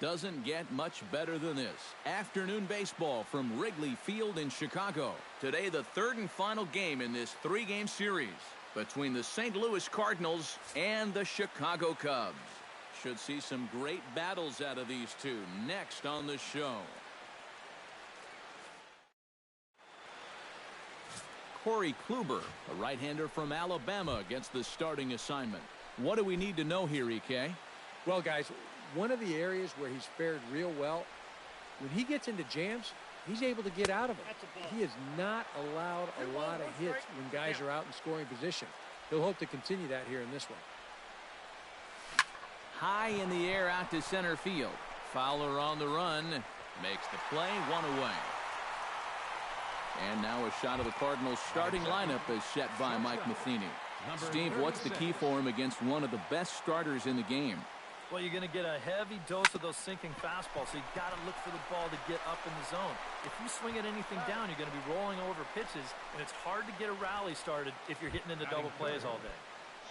Doesn't get much better than this. Afternoon baseball from Wrigley Field in Chicago. Today, the third and final game in this three-game series between the St. Louis Cardinals and the Chicago Cubs. Should see some great battles out of these two next on the show. Corey Kluber, a right-hander from Alabama, gets the starting assignment. What do we need to know here, EK? Well, guys, one of the areas where he's fared real well, when he gets into jams, he's able to get out of them. He has not allowed a lot of hits when guys are out in scoring position. He'll hope to continue that here in this one. High in the air out to center field. Fowler on the run. Makes the play, one away. And now a shot of the Cardinals starting lineup is set by Mike Matheny. Steve, what's the key for him against one of the best starters in the game? Well, you're going to get a heavy dose of those sinking fastballs, so you got to look for the ball to get up in the zone. If you swing at anything down, you're going to be rolling over pitches, and it's hard to get a rally started if you're hitting into double plays all day.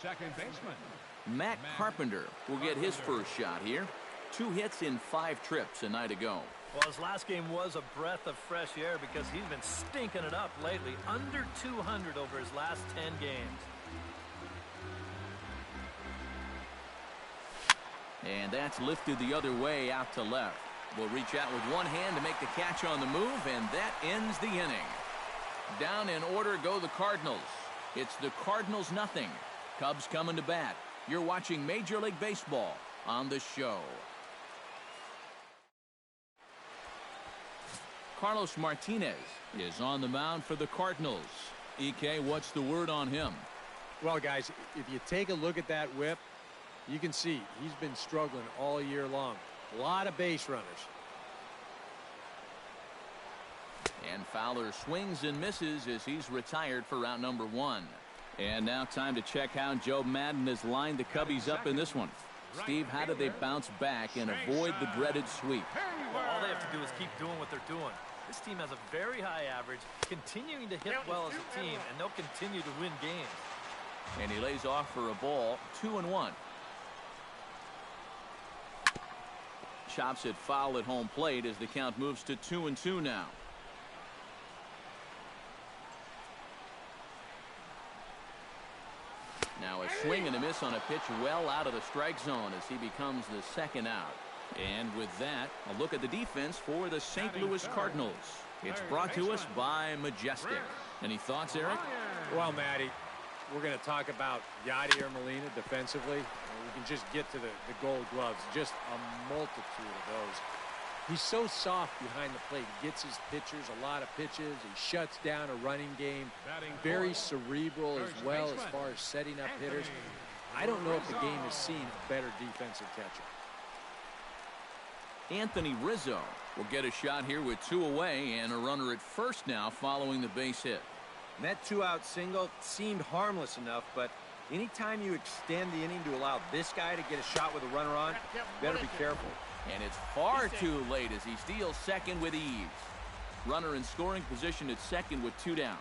Second baseman Matt Carpenter will get his first shot here. 2 hits in 5 trips a night ago. Well, his last game was a breath of fresh air because he's been stinking it up lately. Under 200 over his last 10 games. And that's lifted the other way out to left. Will reach out with one hand to make the catch on the move, and that ends the inning. Down in order go the Cardinals. It's the Cardinals nothing. Cubs coming to bat. You're watching Major League Baseball on the show. Carlos Martinez is on the mound for the Cardinals. EK, what's the word on him? Well, guys, if you take a look at that whip, you can see he's been struggling all year long. A lot of base runners. And Fowler swings and misses as he's retired for round number 1. And now time to check how Joe Maddon has lined the Cubbies up in this one. Steve, how do they bounce back and avoid the dreaded sweep? Well, all they have to do is keep doing what they're doing. This team has a very high average, continuing to hit well as a team, and they'll continue to win games. And he lays off for a ball, 2-1. Chops it foul at home plate as the count moves to 2-2 now. Now a swing and a miss on a pitch well out of the strike zone as he becomes the second out. And with that, a look at the defense for the St. Louis Cardinals. It's brought to us by Majestic. Any thoughts, Eric? Well, Matty, we're going to talk about Yadier Molina defensively. We can just get to the gold gloves. Just a multitude of those. He's so soft behind the plate. He gets his pitchers a lot of pitches. He shuts down a running game. Very cerebral as well as far as setting up hitters. I don't know if the game has seen a better defensive catcher. Anthony Rizzo will get a shot here with 2 away and a runner at first now following the base hit. And that 2-out single seemed harmless enough, but anytime you extend the inning to allow this guy to get a shot with a runner on, better be careful. And it's far too late as he steals second with ease. Runner in scoring position at second with 2 down.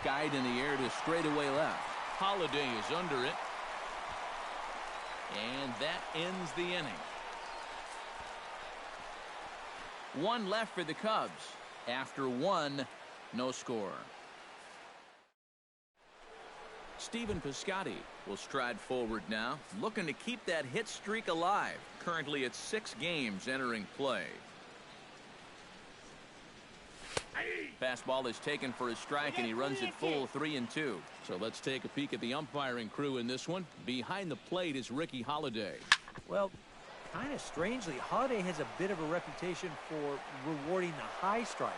Skied in the air to straightaway left. Holiday is under it. And that ends the inning. 1 left for the Cubs. After 1, no score. Stephen Piscotty will stride forward now, looking to keep that hit streak alive. Currently at 6 games entering play. Fastball is taken for a strike, and he runs it full 3-2. So let's take a peek at the umpiring crew in this one. Behind the plate is Ricky Holiday. Well, kind of strangely, Holiday has a bit of a reputation for rewarding the high strike.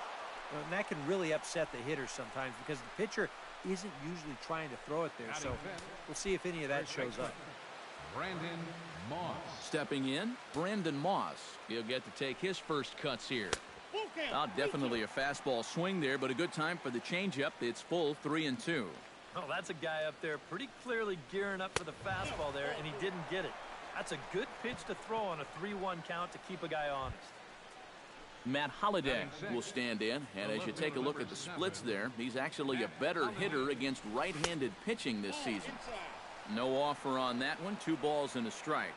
And that can really upset the hitters sometimes because the pitcher isn't usually trying to throw it there. So we'll see if any of that shows up. Brandon Moss. Stepping in, Brandon Moss. He'll get to take his first cuts here. Definitely a fastball swing there, but a good time for the changeup. It's full 3-2. Oh, that's a guy up there pretty clearly gearing up for the fastball there, and he didn't get it. That's a good pitch to throw on a 3-1 count to keep a guy honest. Matt Holliday will stand in, and as you take a look at the splits there, he's actually a better hitter against right-handed pitching this season. No offer on that one. 2 balls and a strike.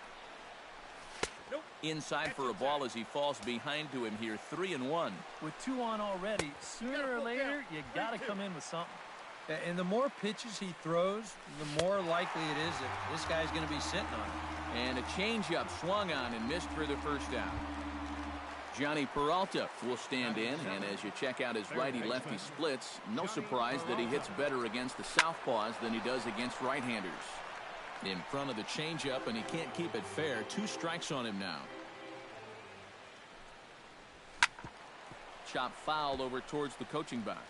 Inside for a ball as he falls behind to him here. 3-1. With 2 on already, sooner or later, you got to come in with something. And the more pitches he throws, the more likely it is that this guy's going to be sitting on it. And a changeup swung on and missed for the first out. Johnny Peralta will stand in, and as you check out his righty-lefty splits, no surprise that he hits better against the southpaws than he does against right-handers. In front of the changeup, and he can't keep it fair. 2 strikes on him now. Chop foul over towards the coaching box.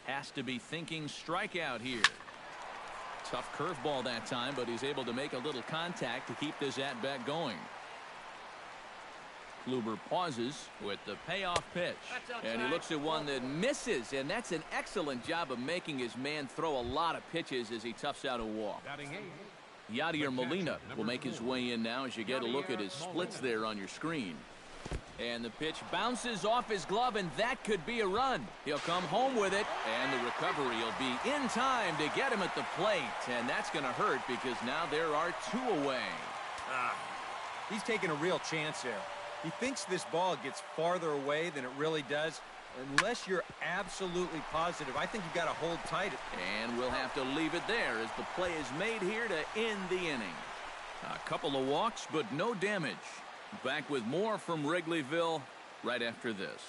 Has to be thinking strikeout here. Tough curveball that time, but he's able to make a little contact to keep this at-bat going. Kluber pauses with the payoff pitch. And he looks at one that misses, and that's an excellent job of making his man throw a lot of pitches as he toughs out a walk. Yadier Molina will make his way in now as you get a look at his splits there on your screen. And the pitch bounces off his glove, and that could be a run. He'll come home with it, and the recovery will be in time to get him at the plate. And that's going to hurt because now there are 2 away. He's taking a real chance there. He thinks this ball gets farther away than it really does. Unless you're absolutely positive, I think you've got to hold tight. And we'll have to leave it there as the play is made here to end the inning. A couple of walks, but no damage. Back with more from Wrigleyville right after this.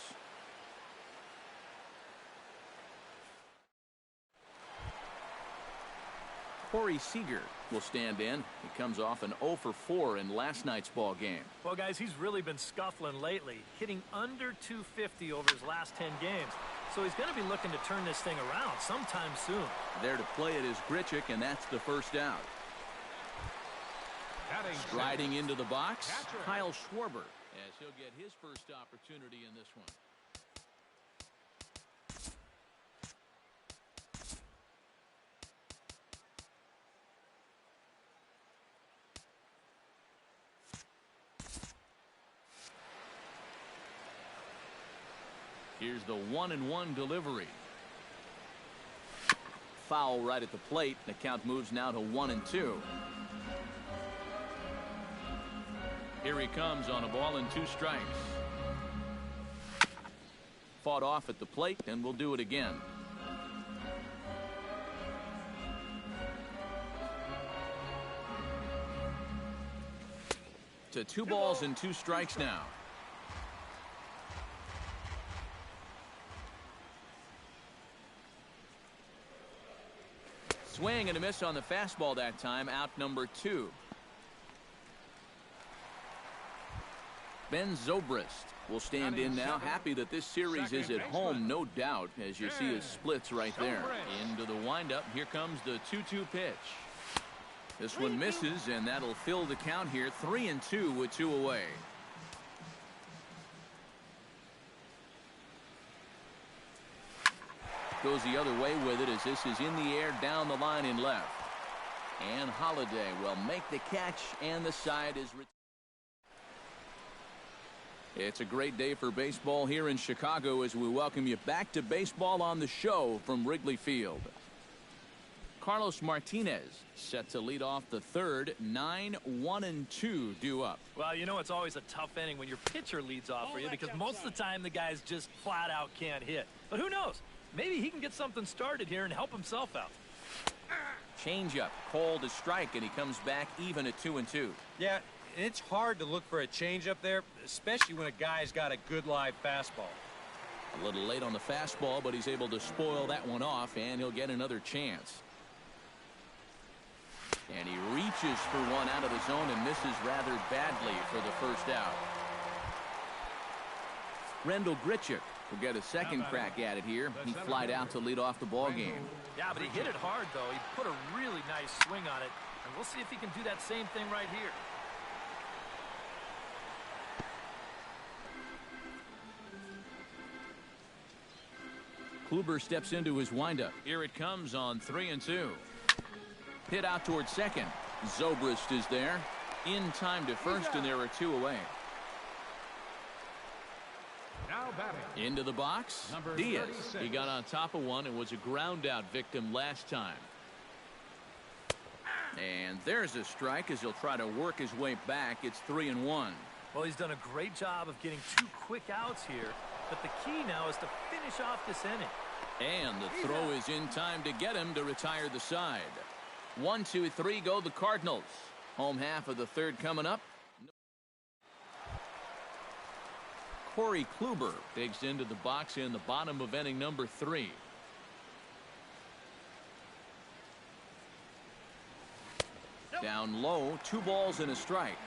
Corey Seager will stand in. He comes off an 0 for 4 in last night's ball game. Well, guys, he's really been scuffling lately, hitting under 250 over his last 10 games. So he's going to be looking to turn this thing around sometime soon. There to play it is Grichuk, and that's the first out. Striding into the box, Kyle Schwarber, as he'll get his first opportunity in this one. Here's the 1-1 delivery. Foul right at the plate. The count moves now to 1-2. Here he comes on a ball and 2 strikes. Fought off at the plate, and we'll do it again. To 2 balls and 2 strikes now. Swing and a miss on the fastball that time. Out number 2. Ben Zobrist will stand in now. Happy that this series is at home, no doubt, as you see his splits right there. Into the windup. Here comes the 2-2 pitch. This one misses, and that'll fill the count here. 3-2 with 2 away. Goes the other way with it as this is in the air down the line in left. And Holiday will make the catch, and the side is... It's a great day for baseball here in Chicago as we welcome you back to Baseball on the Show from Wrigley Field. Carlos Martinez set to lead off the third. 9-1-2 due up. Well, you know it's always a tough inning when your pitcher leads off for you because most of the time the guys just flat out can't hit. But who knows? Maybe he can get something started here and help himself out. Changeup, called a strike, and he comes back even at 2-2. Yeah, it's hard to look for a changeup there, especially when a guy's got a good live fastball. A little late on the fastball, but he's able to spoil that one off, and he'll get another chance. And he reaches for one out of the zone and misses rather badly for the first out. Rendell Grichuk will get a second crack at it here. He flied out to lead off the ball game. Yeah, but he hit it hard, though. He put a really nice swing on it, and we'll see if he can do that same thing right here. Kluber steps into his windup. Here it comes on 3-2. Hit out towards second. Zobrist is there. In time to first, and there are 2 away. Now batting. Into the box, Number Diaz. 36. He got on top of one and was a ground out victim last time. And there's a strike as he'll try to work his way back. It's 3-1. Well, he's done a great job of getting 2 quick outs here, but the key now is to finish off this inning. And the throw is in time to get him to retire the side. 1, 2, 3 go the Cardinals. Home half of the third coming up. Corey Kluber digs into the box in the bottom of inning number 3. Down low, 2 balls and a strike.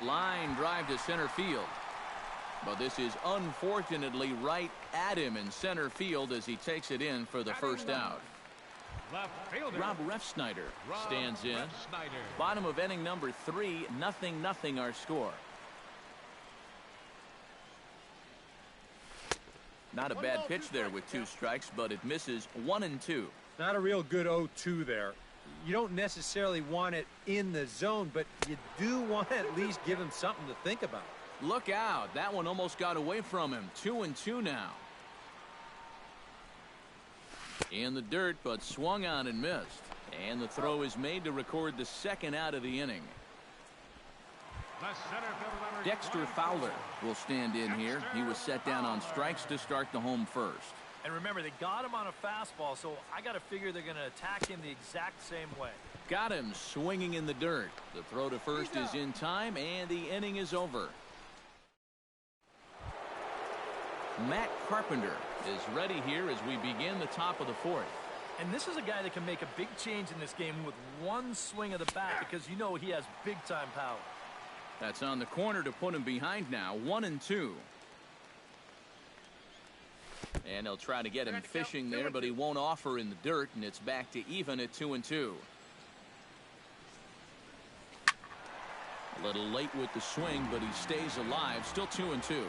Line drive to center field. But this is unfortunately right at him in center field as he takes it in for the first out. Left fielder. Rob Refsnyder stands in. Refsnyder. Bottom of inning number 3, 0-0 our score. Not a bad pitch there with 2 strikes, but it misses 1-2. Not a real good 0-2 there. You don't necessarily want it in the zone, but you do want to at least give him something to think about. Look out. That one almost got away from him. 2-2 now. In the dirt, but swung on and missed. And the throw is made to record the second out of the inning. Dexter Fowler will stand in here. He was set down on strikes to start the home first. And remember, they got him on a fastball, so I got to figure they're going to attack him the exact same way. Got him swinging in the dirt. The throw to first is in time, and the inning is over. Matt Carpenter is ready here as we begin the top of the 4th. And this is a guy that can make a big change in this game with one swing of the bat because you know he has big-time power. That's on the corner to put him behind now. 1-2. And they'll try to get him fishing there, but he won't offer in the dirt, and it's back to even at 2-2. A little late with the swing, but he stays alive. Still 2-2.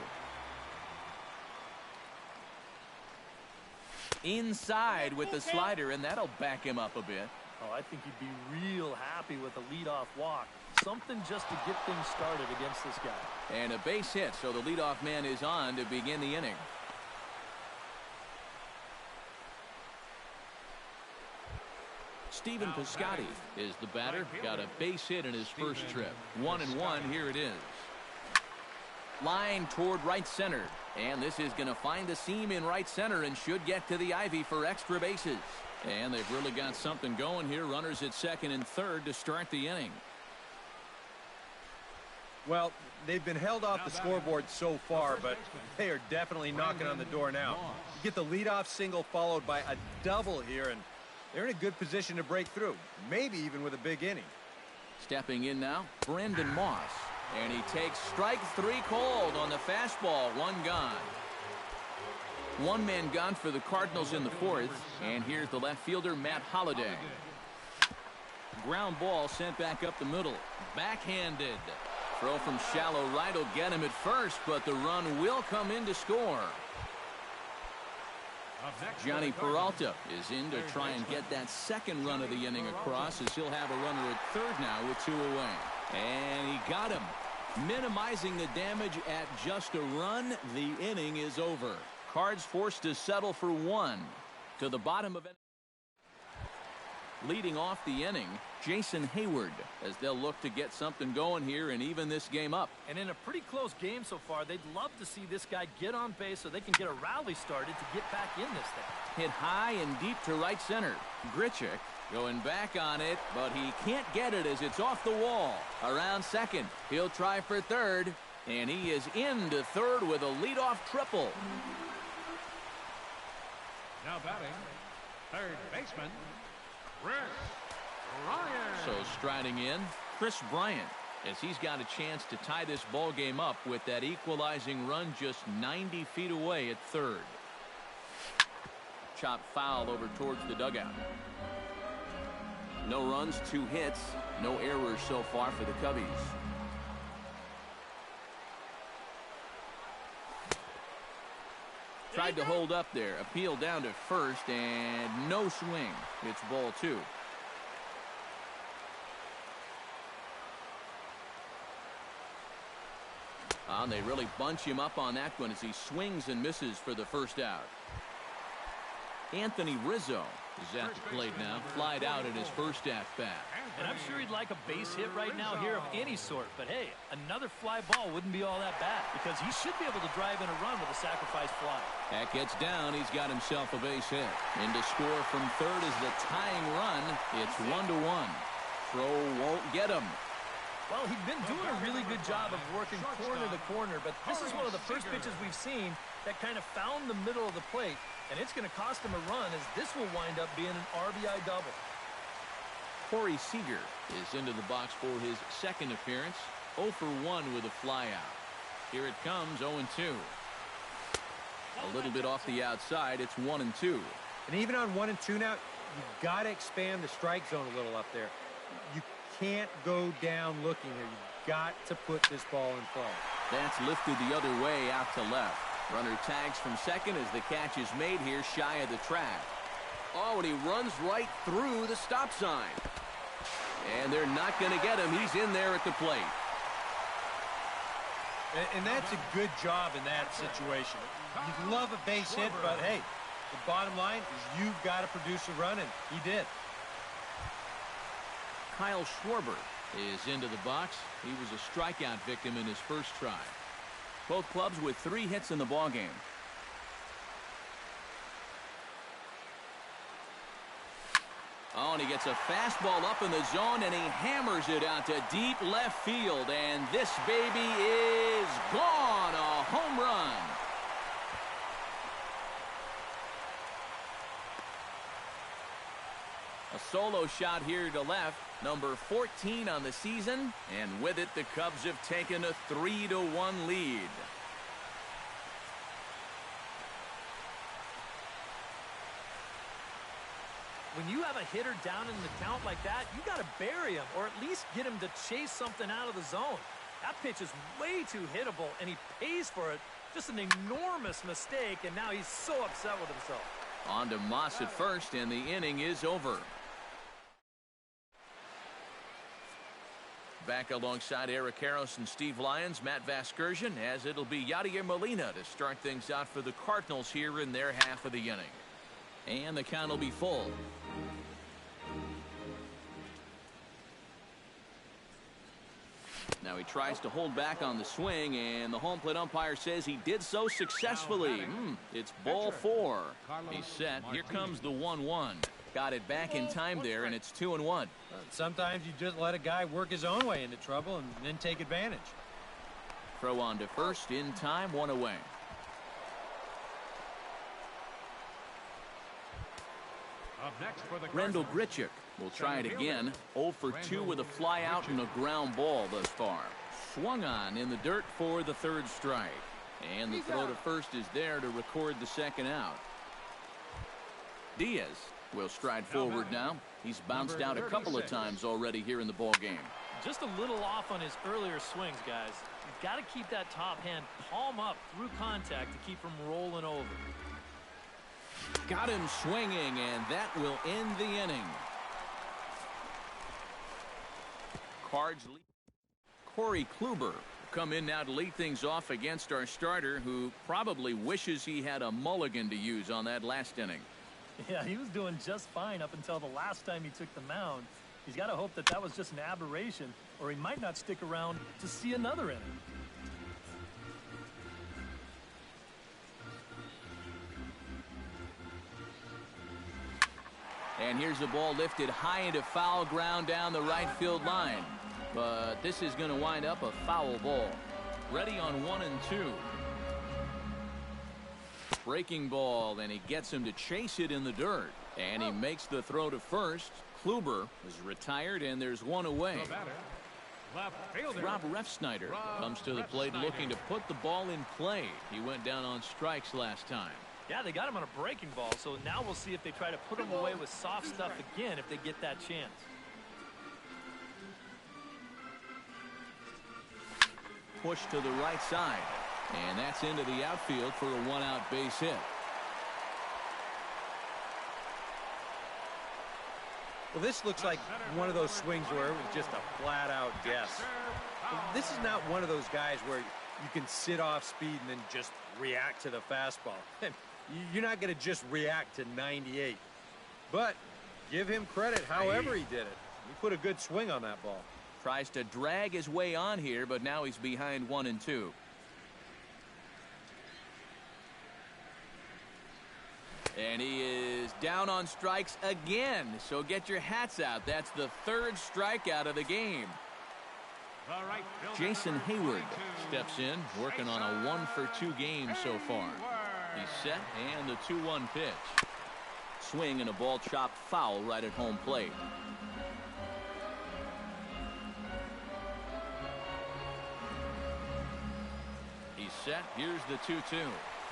Inside with the slider, and that'll back him up a bit. Oh, I think he'd be real happy with a leadoff walk. Something just to get things started against this guy. And a base hit, so the leadoff man is on to begin the inning. Stephen Piscotty is the batter. Got a base hit in his first trip. 1-1, here it is. Line toward right center. And this is going to find the seam in right center and should get to the ivy for extra bases. And they've really got something going here. Runners at second and third to start the inning. Well, they've been held off the scoreboard so far, but they are definitely knocking on the door now. You get the leadoff single followed by a double here, and they're in a good position to break through, maybe even with a big inning. Stepping in now, Brendan Moss. And he takes strike 3 called on the fastball. 1 gone. 1 man gone for the Cardinals in the 4th. And here's the left fielder, Matt Holliday. Ground ball sent back up the middle. Backhanded. Throw from shallow right will get him at first, but the run will come in to score. Johnny Peralta is in to try and get that second run of the inning across as he'll have a runner at third now with 2 away. And he got him. Minimizing the damage at just a run. The inning is over. Cards forced to settle for 1. To the bottom of it. Leading off the inning, Jason Hayward, as they'll look to get something going here and even this game up. And in a pretty close game so far, they'd love to see this guy get on base so they can get a rally started to get back in this thing. Hit high and deep to right center. Grichuk going back on it, but he can't get it as it's off the wall. Around second, he'll try for third, and he is into third with a leadoff triple. Now batting, third baseman, Chris Bryant. So striding in, Chris Bryant, as he's got a chance to tie this ball game up with that equalizing run just 90 feet away at third. Chop foul over towards the dugout. No runs, 2 hits, no errors so far for the Cubbies. Tried to hold up there, appeal down to first, and no swing. It's ball 2. And they really bunch him up on that one as he swings and misses for the first out. Anthony Rizzo is at the plate now, flied out in his first at-bat. And I'm sure he'd like a base hit right now here of any sort. But, hey, another fly ball wouldn't be all that bad because he should be able to drive in a run with a sacrifice fly. That gets down. He's got himself a base hit. In to score from third is the tying run. It's 1-1. Throw won't get him. Well, he'd been doing a really good job of working corner to corner, but this is one of the first pitches we've seen that kind of found the middle of the plate, and it's going to cost him a run as this will wind up being an RBI double. Corey Seager is into the box for his second appearance. 0 for 1 with a flyout. Here it comes, 0-2. A little bit off the outside, it's 1-2. And even on 1-2 now, you've got to expand the strike zone a little up there. You can't go down looking here. You've got to put this ball in play. That's lifted the other way out to left. Runner tags from second as the catch is made here shy of the track. Oh, and he runs right through the stop sign. And they're not going to get him. He's in there at the plate. And that's a good job in that situation. You'd love a base hit, but hey, the bottom line is you've got to produce a run, and he did. Kyle Schwarber is into the box. He was a strikeout victim in his first try. Both clubs with 3 hits in the ballgame. Oh, and he gets a fastball up in the zone, and he hammers it out to deep left field. And this baby is gone. A home run. A solo shot here to left. Number 14 on the season. And with it, the Cubs have taken a 3-1 lead. When you have a hitter down in the count like that, you got to bury him or at least get him to chase something out of the zone. That pitch is way too hittable, and he pays for it. Just an enormous mistake, and now he's so upset with himself. On to Moss at first, and the inning is over. Back alongside Eric Karros and Steve Lyons, Matt Vasgersian, as it'll be Yadier Molina to start things out for the Cardinals here in their half of the inning. And the count will be full. Now he tries to hold back on the swing, and the home plate umpire says he did so successfully. It's ball 4. He's set. Here comes the 1-1. Got it back in time there, and it's 2-1. Sometimes you just let a guy work his own way into trouble and then take advantage. Throw on to first in time, 1 away. Up next for the Randall Grichuk will try it again. 0 for 2 with a fly out and a ground ball thus far. Swung on in the dirt for the third strike. And the throw to first is there to record the second out. Diaz will stride forward now. He's bounced out a couple of times already here in the ball game. Just a little off on his earlier swings, guys. You've got to keep that top hand palm up through contact to keep from rolling over. Got him swinging, and that will end the inning. Cards lead. Corey Kluber will come in now to lead things off against our starter, who probably wishes he had a mulligan to use on that last inning. Yeah, he was doing just fine up until the last time he took the mound. He's got to hope that that was just an aberration, or he might not stick around to see another inning. And here's the ball lifted high into foul ground down the right field line. But this is going to wind up a foul ball. Ready on 1 and 2. Breaking ball, and he gets him to chase it in the dirt. And he makes the throw to first. Kluber is retired, and there's 1 away. Rob Refsnyder comes to the plate looking to put the ball in play. He went down on strikes last time. Yeah, they got him on a breaking ball, so now we'll see if they try to put him away with soft stuff again if they get that chance. Push to the right side, and that's into the outfield for a 1-out base hit. Well, this looks like one of those swings where it was just a flat-out guess. This is not one of those guys where you can sit off speed and then just react to the fastball. You're not going to just react to 98. But give him credit however he did it. He put a good swing on that ball. Tries to drag his way on here, but now he's behind 1-2. And he is down on strikes again. So get your hats out. That's the third strikeout of the game. Jason Hayward steps in, working on a 1-for-2 game so far. He's set, and the 2-1 pitch. Swing and a ball chopped foul right at home plate. He's set. Here's the 2-2.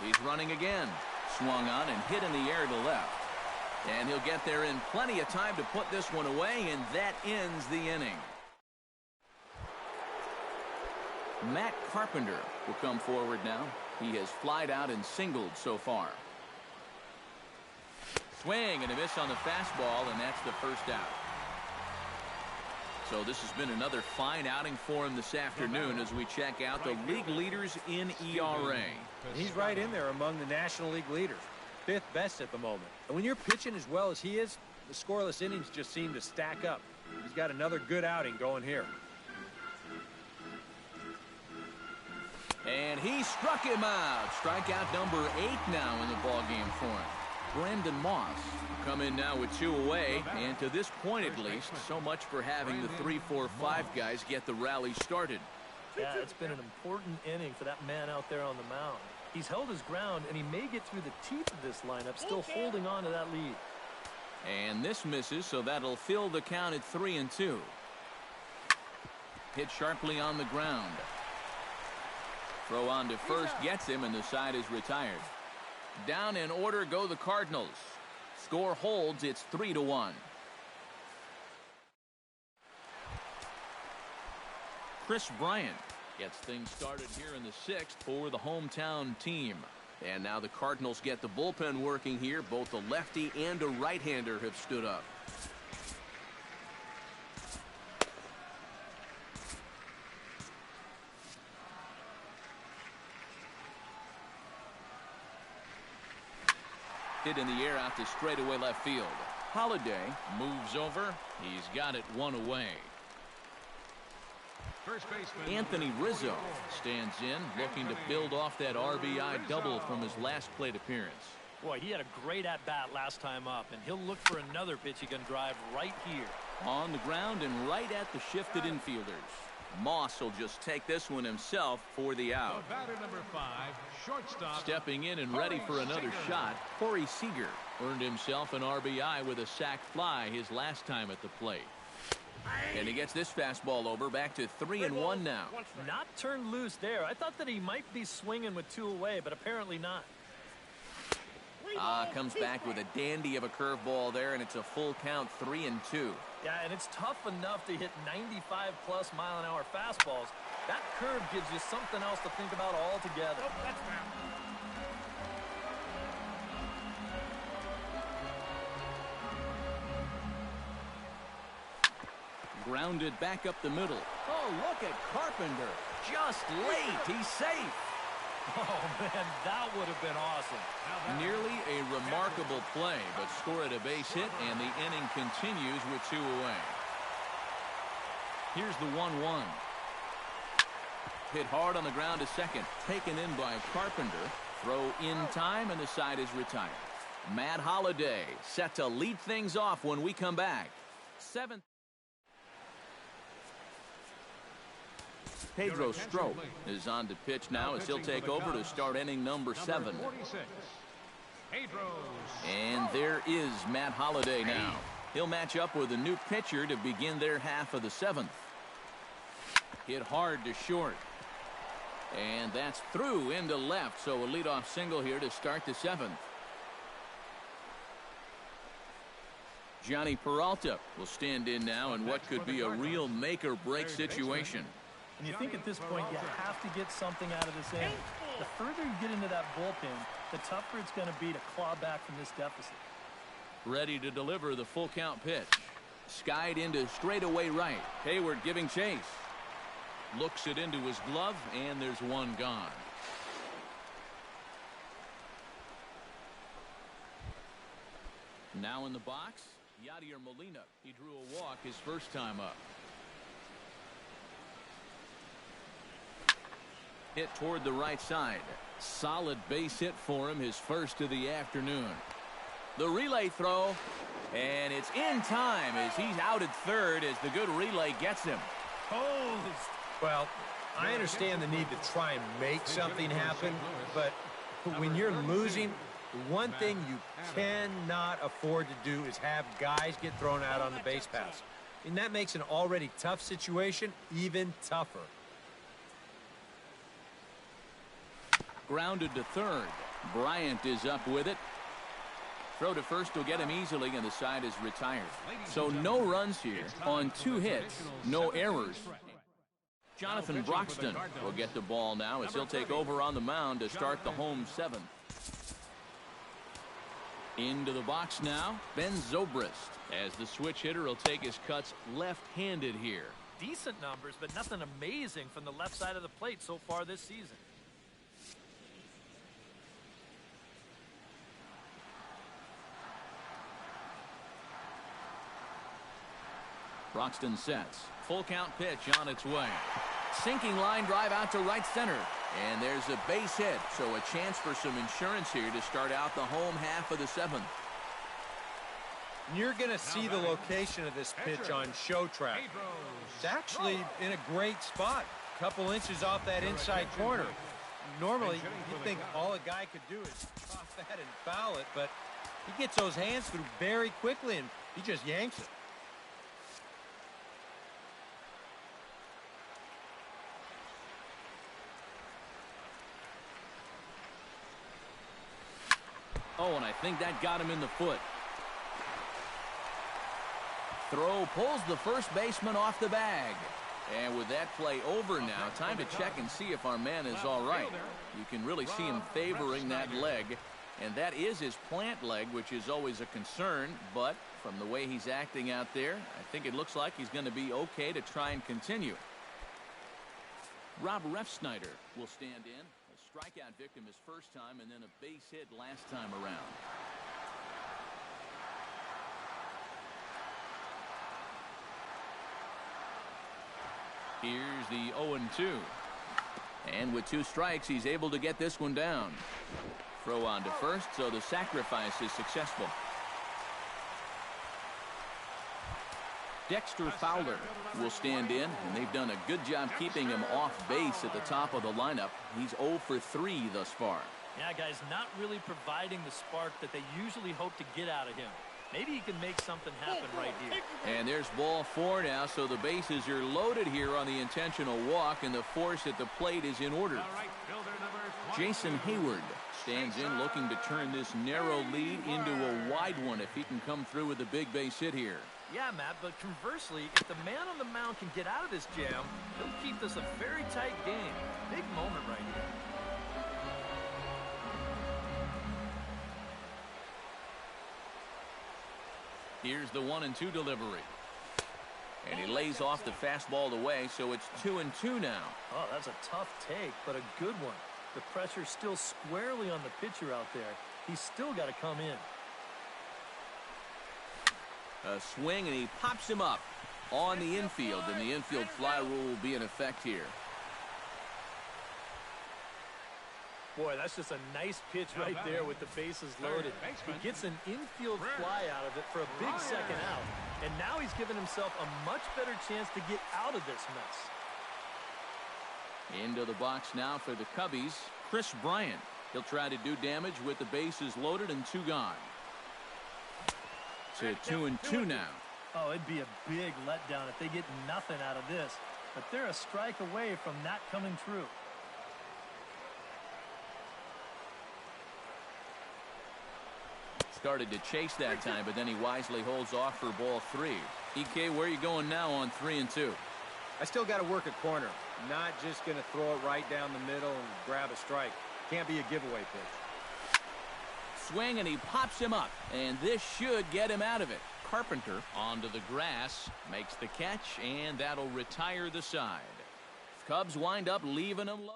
He's running again. Swung on and hit in the air to left. And he'll get there in plenty of time to put this one away, and that ends the inning. Matt Carpenter will come forward now. He has flied out and singled so far. Swing and a miss on the fastball, and that's the first out. So this has been another fine outing for him this afternoon as we check out the league leaders in ERA. He's right in there among the National League leaders. 5th best at the moment. And when you're pitching as well as he is, the scoreless innings just seem to stack up. He's got another good outing going here. And he struck him out. Strikeout number 8 now in the ballgame for him. Brandon Moss come in now with 2 away, and to this point at least, so much for having the 3-4-5 guys get the rally started. Yeah, it's been an important inning for that man out there on the mound. He's held his ground, and he may get through the teeth of this lineup, still holding on to that lead. And this misses, so that'll fill the count at 3-2. Hit sharply on the ground. Throw on to first gets him, and the side is retired. Down in order go the Cardinals. Score holds, it's 3-1. Chris Bryant gets things started here in the 6th for the hometown team. And now the Cardinals get the bullpen working here. Both a lefty and a right-hander have stood up. Hit in the air out to straightaway left field. Holiday moves over. He's got it 1 away. Anthony Rizzo stands in, looking to build off that RBI double from his last plate appearance. Boy, he had a great at-bat last time up, and he'll look for another pitch he can drive right here. On the ground and right at the shifted infielders. Moss will just take this one himself for the out. Batter number 5, shortstop. Stepping in and ready for another shot, Corey Seager earned himself an RBI with a sac fly his last time at the plate. And he gets this fastball over, back to 3-1 now. Not turned loose there. I thought that he might be swinging with 2 away, but apparently not. Comes back with a dandy of a curveball there, and it's a full count, 3-2. Yeah, and it's tough enough to hit 95+ mile-an-hour fastballs. That curve gives you something else to think about altogether. Grounded back up the middle. Oh, look at Carpenter. Just late. He's safe. Oh, man, that would have been awesome. Nearly a remarkable play, but score at a base hit, and the inning continues with 2 away. Here's the 1-1. Hit hard on the ground to second. Taken in by Carpenter. Throw in time, and the side is retired. Matt Holliday set to lead things off when we come back. 7th. Pedro Strop is on to pitch now as he'll take over to start inning number 7. And there is Matt Holliday now. He'll match up with a new pitcher to begin their half of the 7th. Hit hard to short. And that's through into left, so a leadoff single here to start the 7th. Johnny Peralta will stand in now in what could be a real make-or-break situation. And you think at this point you have to get something out of this inning. The further you get into that bullpen, the tougher it's going to be to claw back from this deficit. Ready to deliver the full count pitch. Skied into straightaway right. Hayward giving chase. Looks it into his glove, and there's one gone. Now in the box, Yadier Molina. He drew a walk his first time up. Hit toward the right side. Solid base hit for him, his first of the afternoon. The relay throw, and it's in time as he's out at third as the good relay gets him. Well, I understand the need to try and make something happen, but when you're losing, the one thing you cannot afford to do is have guys get thrown out on the base pass. And that makes an already tough situation even tougher. Grounded to third. Bryant is up with it. Throw to first will get him easily, and the side is retired. So no runs here on 2 hits, no errors. Jonathan Broxton will get the ball now as he'll take over on the mound to start the home 7th. Into the box now, Ben Zobrist, as the switch hitter will take his cuts left-handed here. Decent numbers, but nothing amazing from the left side of the plate so far this season. Broxton sets. Full count pitch on its way. Sinking line drive out to right center. And there's a base hit, so a chance for some insurance here to start out the home half of the 7th. You're going to see the location of this pitch on Show Track. It's actually in a great spot. A couple inches off that inside corner. Normally, you'd think all a guy could do is drop that and foul it, but he gets those hands through very quickly, and he just yanks it. Oh, and I think that got him in the foot. Throw pulls the first baseman off the bag. And with that play over now, time to check and see if our man is all right. You can really see him favoring that leg. And that is his plant leg, which is always a concern. But from the way he's acting out there, I think it looks like he's going to be okay to try and continue. Rob Refsnyder will stand in. A strikeout victim his first time, and then a base hit last time around. Here's the 0-2. And with 2 strikes, he's able to get this one down. Throw on to first, so the sacrifice is successful. Dexter Fowler will stand in, and they've done a good job keeping him off base at the top of the lineup. He's 0 for 3 thus far. Yeah, guys, not really providing the spark that they usually hope to get out of him. Maybe he can make something happen right here. And there's ball 4 now, so the bases are loaded here on the intentional walk, and the force at the plate is in order. Jason Hayward stands in, looking to turn this narrow lead into a wide one if he can come through with a big base hit here. Yeah, Matt, but conversely, if the man on the mound can get out of this jam, he'll keep this a very tight game. Big moment right here. Here's the 1-2 delivery. And he lays off the fastball away, so it's 2-2 now. Oh, that's a tough take, but a good one. The pressure's still squarely on the pitcher out there. He's still got to come in. A swing, and he pops him up on the infield, and the infield fly rule will be in effect here. Boy, that's just a nice pitch right there with the bases loaded. He gets an infield fly out of it for a big second out, and now he's given himself a much better chance to get out of this mess. Into the box now for the Cubbies, Chris Bryant. He'll try to do damage with the bases loaded and 2 gone. To 2-2 now. Oh, it'd be a big letdown if they get nothing out of this, but they're a strike away from that coming true. Started to chase that time, but then he wisely holds off for ball 3. EK, where are you going now on 3-2? I still got to work a corner. Not just going to throw it right down the middle and grab a strike. Can't be a giveaway pitch. Swing, and he pops him up, and this should get him out of it. Carpenter onto the grass, makes the catch, and that'll retire the side. Cubs wind up leaving him low.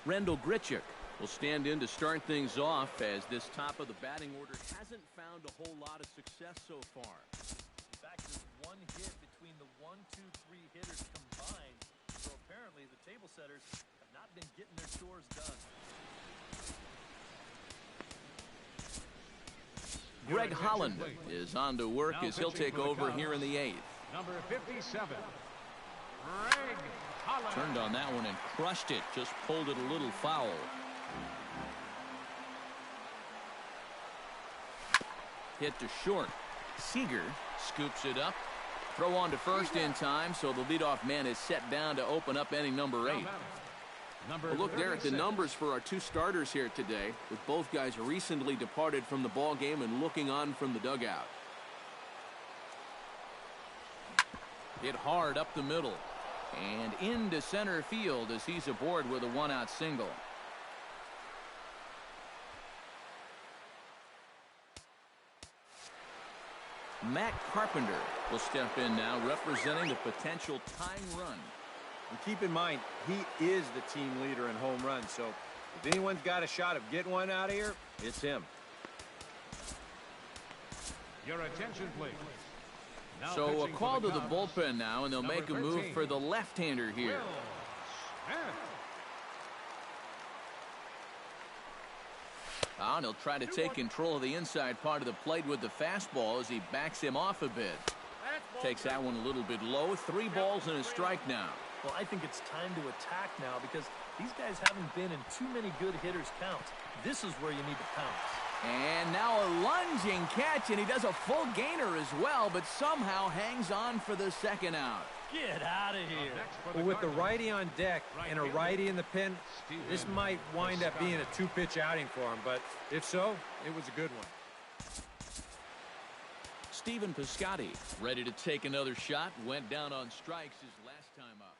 Rendell Grichuk will stand in to start things off, as this top of the batting order hasn't found a whole lot of success so far. In fact, there's one hit between the 1, 2, 3 hitters combined. So apparently the table setters have not been getting their chores done. Greg Holland is on to work as he'll take over here in the 8th. Number 57, Greg Holland. Turned on that one and crushed it. Just pulled it a little foul. Hit to short. Seager scoops it up. Throw on to first in time, so the leadoff man is set down to open up inning number 8. A look there at the numbers for our two starters here today, with both guys recently departed from the ball game and looking on from the dugout. Hit hard up the middle and into center field as he's aboard with a one-out single. Matt Carpenter will step in now, representing the potential tying run. And keep in mind, he is the team leader in home runs, so if anyone's got a shot of getting one out of here, it's him. Your attention, please. Now So a pitching call for to the Cubs, bullpen now, and they'll number make a move 13, for the left-hander here. Will Smith. And he'll try to take control of the inside part of the plate with the fastball as he backs him off a bit. Takes that one a little bit low. 3 balls and a strike now. Well, I think it's time to attack now because these guys haven't been in too many good hitters' counts. This is where you need to pounce. And now a lunging catch, and he does a full gainer as well, but somehow hangs on for the second out. Get out of here. Next for Well, with the Cardinals, righty on deck and a righty in the pen, this might wind up being a 2-pitch outing for him, but if so, it was a good one. Stephen Piscotty ready to take another shot. Went down on strikes his last time up.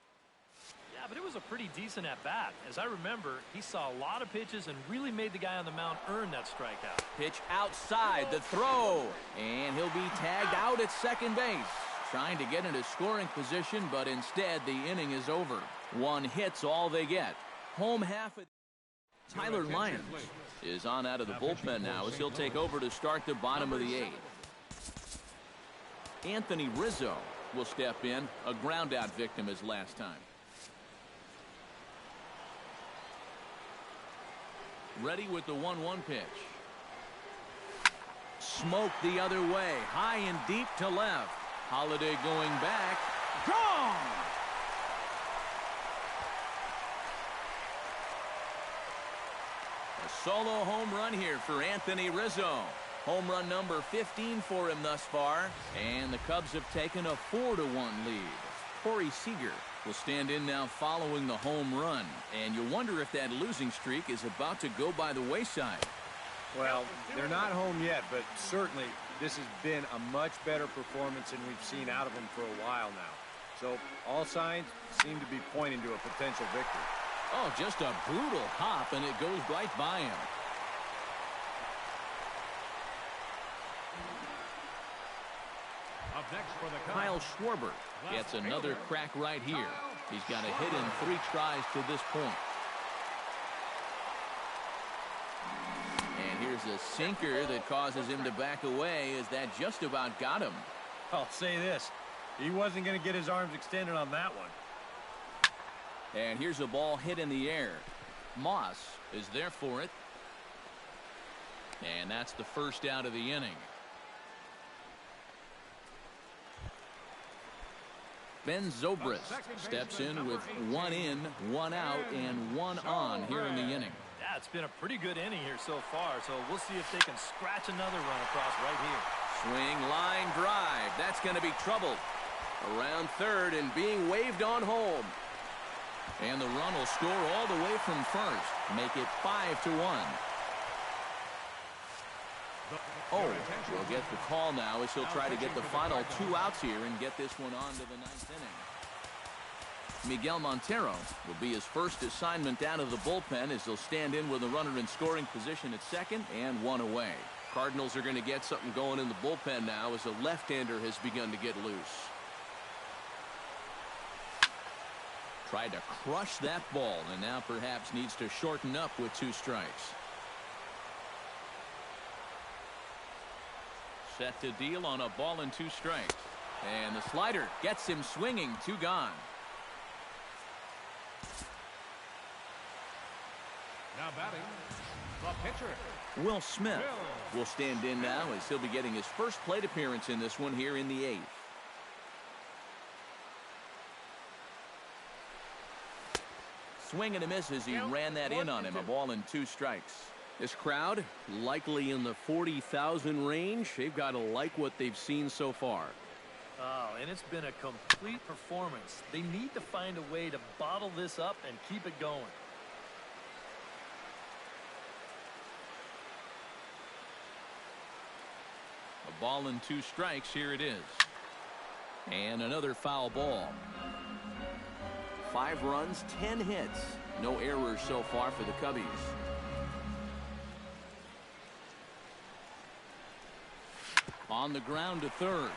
Yeah, but it was a pretty decent at-bat. As I remember, he saw a lot of pitches and really made the guy on the mound earn that strikeout. Pitch outside, the throw, and he'll be tagged out at second base. Trying to get into scoring position, but instead the inning is over. 1 hit's all they get. Home half of Tyler Lyons is on out of the bullpen now as he'll take over to start the bottom of the 8th. Anthony Rizzo will step in, a ground-out victim as last time. Ready with the 1-1 pitch. Smoke the other way, high and deep to left. Holiday going back. Gone! A solo home run here for Anthony Rizzo. Home run number 15 for him thus far. And the Cubs have taken a 4-1 lead. Corey Seager will stand in now following the home run. And you wonder if that losing streak is about to go by the wayside. Well, they're not home yet, but certainly this has been a much better performance than we've seen out of them for a while now. So all signs seem to be pointing to a potential victory. Oh, just a brutal hop, and it goes right by him. Up next for the Cubs, Kyle Schwarber gets another crack right here. He's got a hit in 3 tries to this point. And here's a sinker that causes him to back away, as that just about got him. I'll say this. He wasn't going to get his arms extended on that one. And here's a ball hit in the air. Moss is there for it. And that's the first out of the inning. Ben Zobrist steps in with 1 in, 1 out, and 1 on here in the inning. Yeah, it's been a pretty good inning here so far, so we'll see if they can scratch another run across right here. Swing, line, drive. That's going to be trouble. Around third and being waved on home. And the run will score all the way from first. Make it 5-1. Oh, we'll get the call now as he'll try to get the final 2 outs here and get this one on to the 9th inning. Miguel Montero will be his first assignment out of the bullpen as they'll stand in with a runner in scoring position at second and 1 away. Cardinals are going to get something going in the bullpen now as a left-hander has begun to get loose. Tried to crush that ball, and now perhaps needs to shorten up with 2 strikes. Set to deal on a ball and 2 strikes. And the slider gets him swinging. 2 gone. Now batting, the pitcher. Will Smith will stand in now as he'll be getting his first plate appearance in this one here in the 8th. Swing and a miss as he ran that in on him. A ball and 2 strikes. This crowd, likely in the 40,000 range. They've got to like what they've seen so far. Oh, and it's been a complete performance. They need to find a way to bottle this up and keep it going. A ball and 2 strikes. Here it is. And another foul ball. 5 runs, 10 hits. No errors so far for the Cubbies. On the ground to third.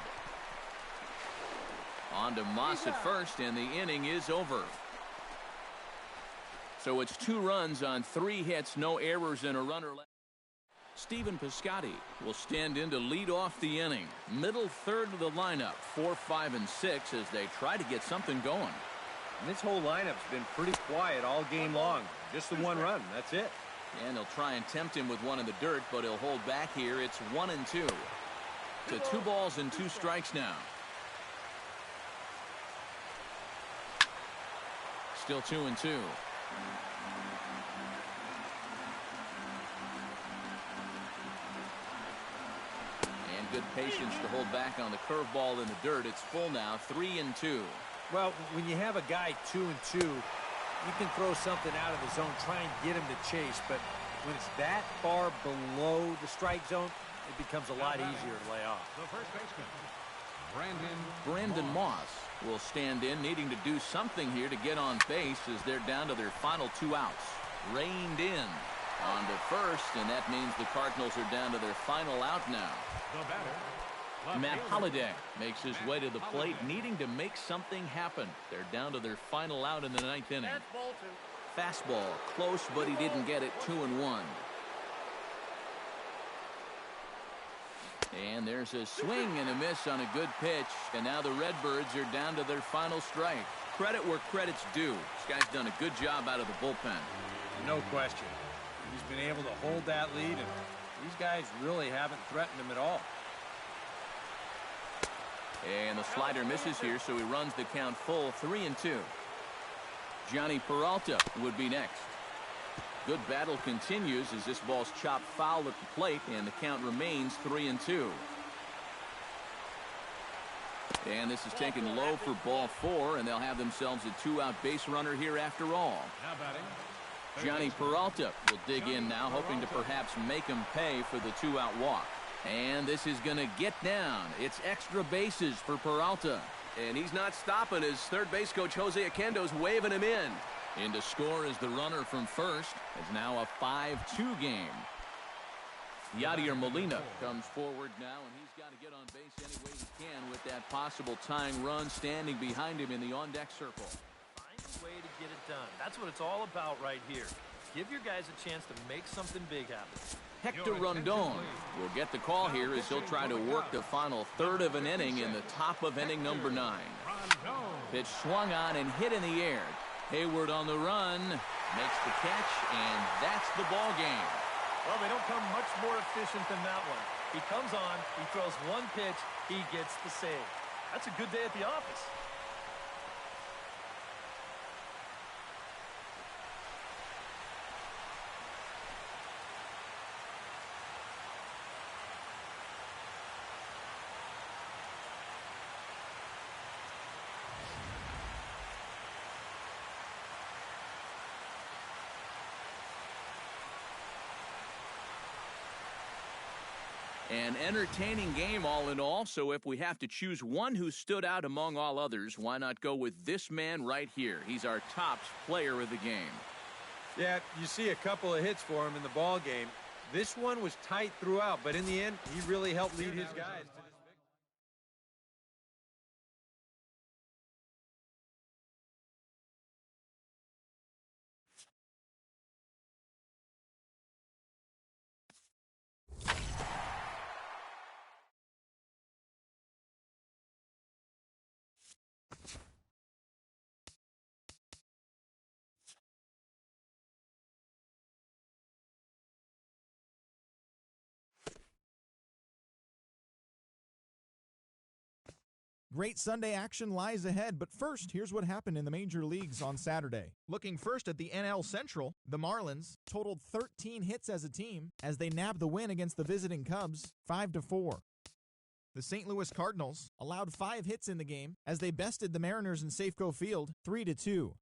On to Moss at first, and the inning is over. So it's 2 runs on 3 hits, no errors, and a runner left. Stephen Piscotty will stand in to lead off the inning. Middle third of the lineup, 4, 5, and 6 as they try to get something going. And this whole lineup's been pretty quiet all game long. Just the 1 run. That's it. And they'll try and tempt him with 1 in the dirt, but he'll hold back here. It's 1 and 2. To 2 balls and 2 strikes now. Still 2 and 2. And good patience to hold back on the curveball in the dirt. It's full now, 3 and 2. Well, when you have a guy 2 and 2, you can throw something out of the zone, try and get him to chase. But when it's that far below the strike zone, it becomes a lot easier to lay off. The first baseman, Brandon Moss will stand in, needing to do something here to get on base as they're down to their final 2 outs. Reined in on to first, and that means the Cardinals are down to their final out now. the batter, Matt Holliday makes his way to the plate, needing to make something happen. They're down to their final out in the 9th inning. Fastball close, but he didn't get it. 2 and 1. And there's a swing and a miss on a good pitch, and now the Redbirds are down to their final strike. Credit where credit's due. This guy's done a good job out of the bullpen. No question. He's been able to hold that lead, and these guys really haven't threatened him at all. And the slider misses here, so he runs the count full. 3 and 2. Johnny Peralta would be next. Good battle continues as this ball's chopped foul at the plate, and the count remains 3 and 2. And this is taken low for ball 4, and they'll have themselves a 2-out base runner here after all. now batting, Johnny Peralta will dig in now, hoping to perhaps make him pay for the 2-out walk. And this is going to get down. It's extra bases for Peralta. And he's not stopping as third base coach Jose Oquendo's waving him in. In to score is the runner from first. It's now a 5-2 game. Yadier Molina comes forward now, and he's got to get on base any way he can with that possible tying run standing behind him in the on-deck circle. Find a way to get it done. That's what it's all about right here. Give your guys a chance to make something big happen. Hector Rondon will get the call here as he'll try to work the final third of an inning in the top of inning number 9. Pitch swung on and hit in the air. Hayward on the run, makes the catch, and that's the ball game. Well, they don't come much more efficient than that one. He comes on, he throws 1 pitch, he gets the save. That's a good day at the office. An entertaining game all in all, so if we have to choose one who stood out among all others, why not go with this man right here? He's our top player of the game. Yeah, you see a couple of hits for him in the ball game. This one was tight throughout, but in the end, he really helped lead his guys to this. Great Sunday action lies ahead, but first, here's what happened in the major leagues on Saturday. Looking first at the NL Central, the Marlins totaled 13 hits as a team as they nabbed the win against the visiting Cubs 5-4. The St. Louis Cardinals allowed 5 hits in the game as they bested the Mariners in Safeco Field 3-2.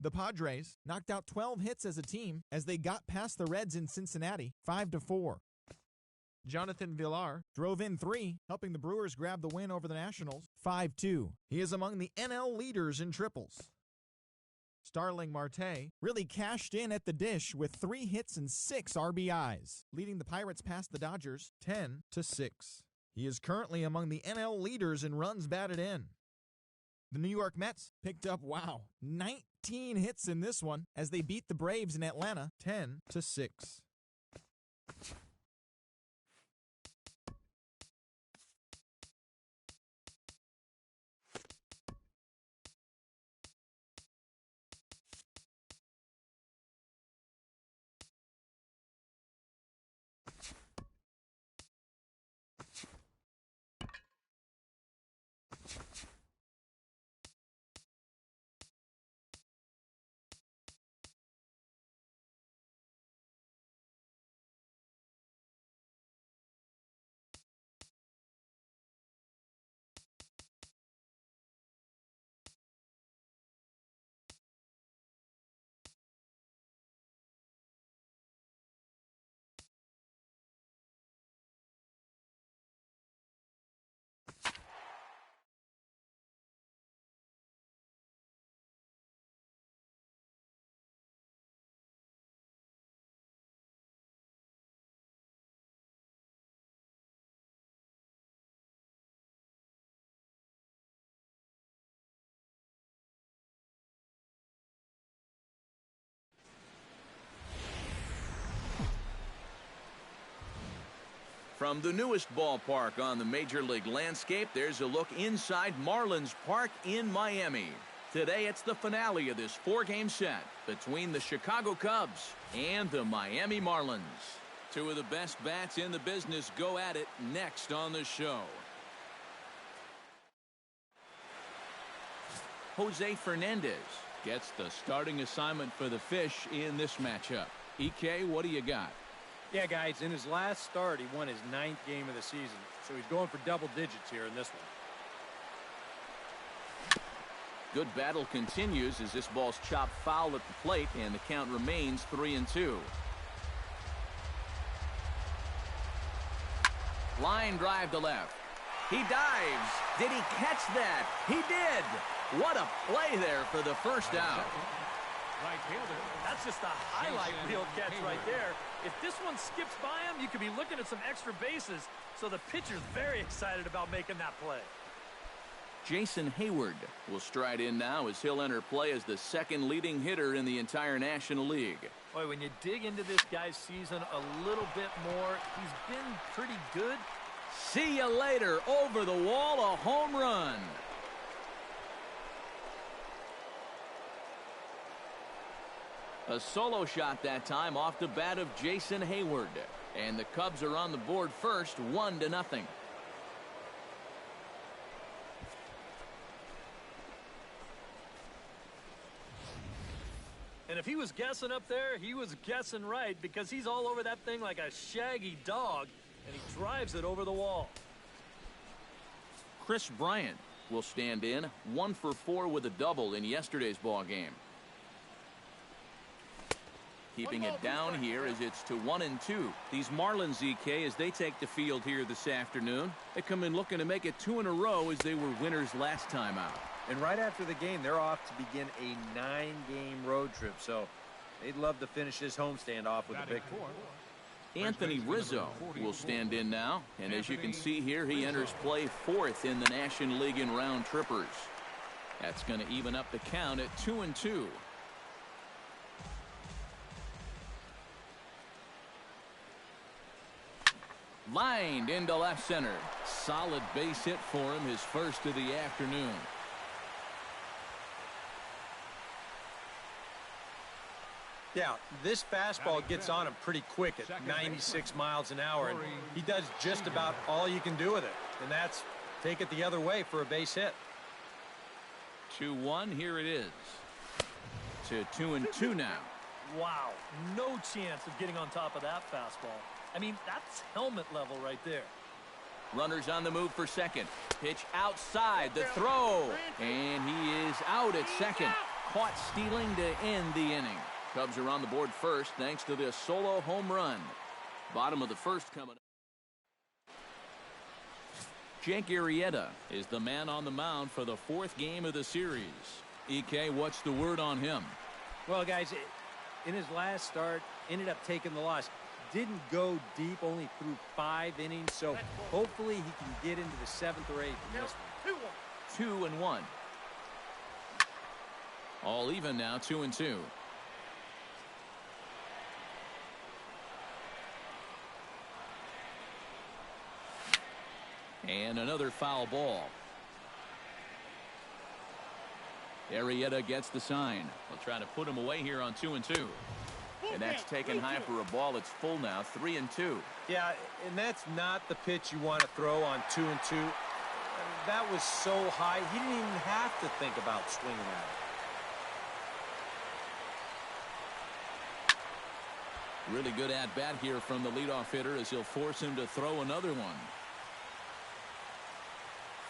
The Padres knocked out 12 hits as a team as they got past the Reds in Cincinnati 5-4. Jonathan Villar drove in 3, helping the Brewers grab the win over the Nationals 5-2. He is among the NL leaders in triples. Starling Marte really cashed in at the dish with 3 hits and 6 RBIs, leading the Pirates past the Dodgers 10-6. He is currently among the NL leaders in runs batted in. The New York Mets picked up, 19 hits in this one as they beat the Braves in Atlanta 10-6. From the newest ballpark on the Major League landscape, there's a look inside Marlins Park in Miami. Today, it's the finale of this 4-game set between the Chicago Cubs and the Miami Marlins. Two of the best bats in the business go at it next on the show. Jose Fernandez gets the starting assignment for the Fish in this matchup. EK, what do you got? Yeah, guys, in his last start, he won his 9th game of the season, so he's going for double digits here in this one. Good battle continues as this ball's chopped foul at the plate, and the count remains 3-2. Line drive to left. He dives. Did he catch that? He did. What a play there for the first out. Right fielder. That's just a highlight reel catch right there. If this one skips by him, you could be looking at some extra bases. So the pitcher's very excited about making that play. Jason Hayward will stride in now as he'll enter play as the second leading hitter in the entire National League. Boy, when you dig into this guy's season a little bit more, he's been pretty good. See you later. Over the wall, a home run. A solo shot that time off the bat of Jason Hayward. And the Cubs are on the board first, 1-0. And if he was guessing up there, he was guessing right, because he's all over that thing like a shaggy dog, and he drives it over the wall. Chris Bryant will stand in, 1 for 4 with a double in yesterday's ball game. Keeping it down here as it's to 1-2. These Marlins, EK, as they take the field here this afternoon, they come in looking to make it 2 in a row as they were winners last time out. And right after the game, they're off to begin a 9-game road trip, so they'd love to finish this homestand off with a victory. Anthony Rizzo will stand in now, and as you can see here, he enters play 4th in the National League in round trippers. That's going to even up the count at 2-2. Lined into left center. Solid base hit for him, his first of the afternoon. Yeah, this fastball gets on him pretty quick at 96 miles an hour, and he does just about all you can do with it, and that's take it the other way for a base hit. 2-1, here it is. To 2-2 now. Wow, no chance of getting on top of that fastball. I mean, that's helmet level right there. Runners on the move for second. Pitch outside, the throw. And he is out at second. Caught stealing to end the inning. Cubs are on the board first thanks to this solo home run. Bottom of the first coming up. Jake Arrieta is the man on the mound for the fourth game of the series. EK, what's the word on him? Well, guys, in his last start, ended up taking the loss. Didn't go deep, only threw 5 innings, so hopefully he can get into the 7th or 8th in this one. 2-1. All even now, 2-2. And another foul ball. Arrieta gets the sign. They'll try to put him away here on 2-2. And that's taken high for a ball. It's full now, 3-2. Yeah, and that's not the pitch you want to throw on 2-2. That was so high, he didn't even have to think about swinging at it. Really good at-bat here from the leadoff hitter as he'll force him to throw another one.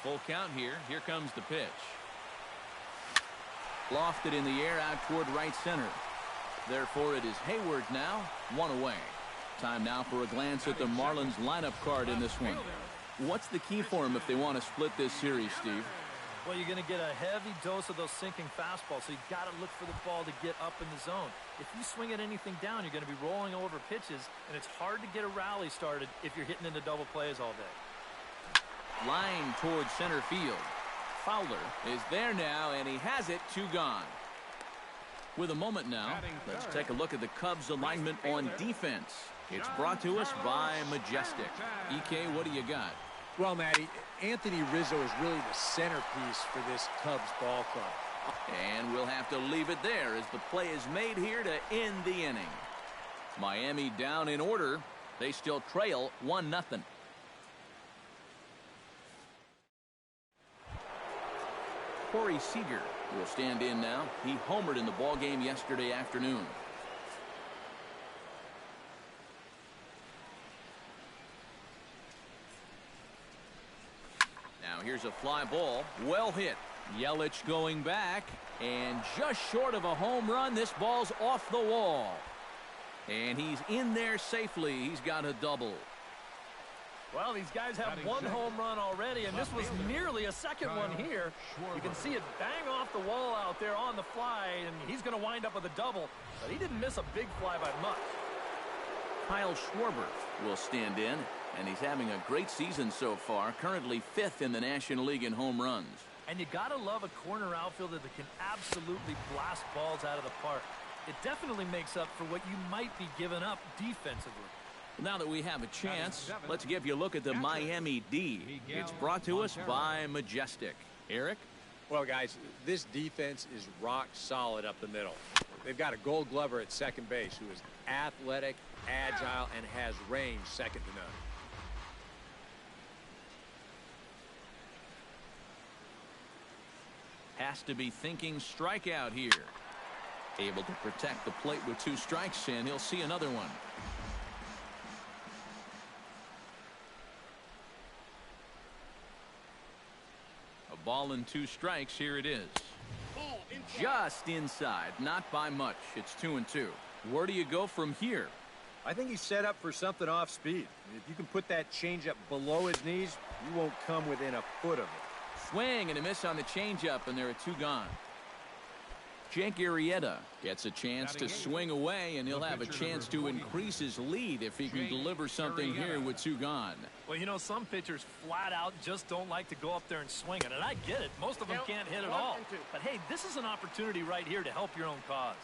Full count here. Here comes the pitch. Lofted in the air out toward right center. Therefore, it is Hayward now, 1 away. Time now for a glance at the Marlins lineup card in this one. What's the key for them if they want to split this series, Steve? Well, you're going to get a heavy dose of those sinking fastballs, so you've got to look for the ball to get up in the zone. If you swing at anything down, you're going to be rolling over pitches, and it's hard to get a rally started if you're hitting into double plays all day. Line towards center field. Fowler is there now, and he has it, 2 gone. With a moment now, let's take a look at the Cubs alignment on defense. It's brought to us by Majestic. EK, what do you got? Well, Matty, Anthony Rizzo is really the centerpiece for this Cubs ball club. And we'll have to leave it there as the play is made here to end the inning. Miami down in order. They still trail 1-0. Corey Seager will stand in now. He homered in the ball game yesterday afternoon. Now here's a fly ball. Well hit. Yelich going back. And just short of a home run, this ball's off the wall. And he's in there safely. He's got a double. Well, these guys have 1 home run already, and this was nearly a second one here. You can see it bang off the wall out there on the fly, and he's going to wind up with a double, but he didn't miss a big fly by much. Kyle Schwarber will stand in, and he's having a great season so far, currently 5th in the National League in home runs. And you got to love a corner outfielder that can absolutely blast balls out of the park. It definitely makes up for what you might be giving up defensively. Now that we have a chance, let's give you a look at the Miami D. It's brought to us by Majestic. Eric? Well, guys, this defense is rock solid up the middle. They've got a Gold Glover at second base who is athletic, agile, and has range second to none. Has to be thinking strikeout here. Able to protect the plate with 2 strikes, and he'll see another one. Ball and 2 strikes. Here it is. Just inside, not by much. It's 2-2. Where do you go from here? I think he's set up for something off speed. If you can put that changeup below his knees, you won't come within a foot of it. Swing and a miss on the changeup, and there are 2 gone. Jake Arrieta gets a chance to swing away, and he'll have a chance to increase his lead if he can deliver something here with 2 gone. Well, you know, some pitchers flat out just don't like to go up there and swing it, and I get it. Most of them can't hit at all. But, hey, this is an opportunity right here to help your own cause.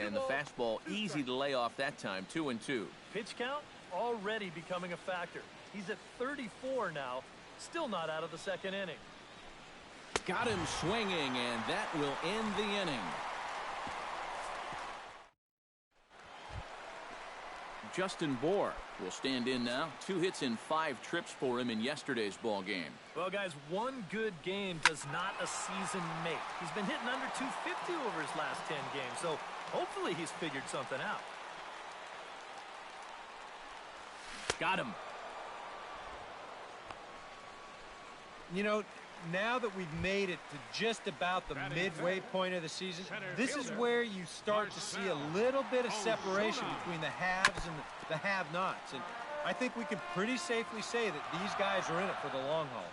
And the fastball easy to lay off that time, 2-2. Pitch count already becoming a factor. He's at 34 now. Still not out of the second inning. Got him swinging, and that will end the inning. Justin Bour will stand in now. 2 hits and 5 trips for him in yesterday's ball game. Well, guys, one good game does not a season make. He's been hitting under 250 over his last 10 games, so hopefully he's figured something out. Got him. You know, now that we've made it to just about the midway point of the season, this is where you start to see a little bit of separation between the haves and the have-nots. And I think we can pretty safely say that these guys are in it for the long haul.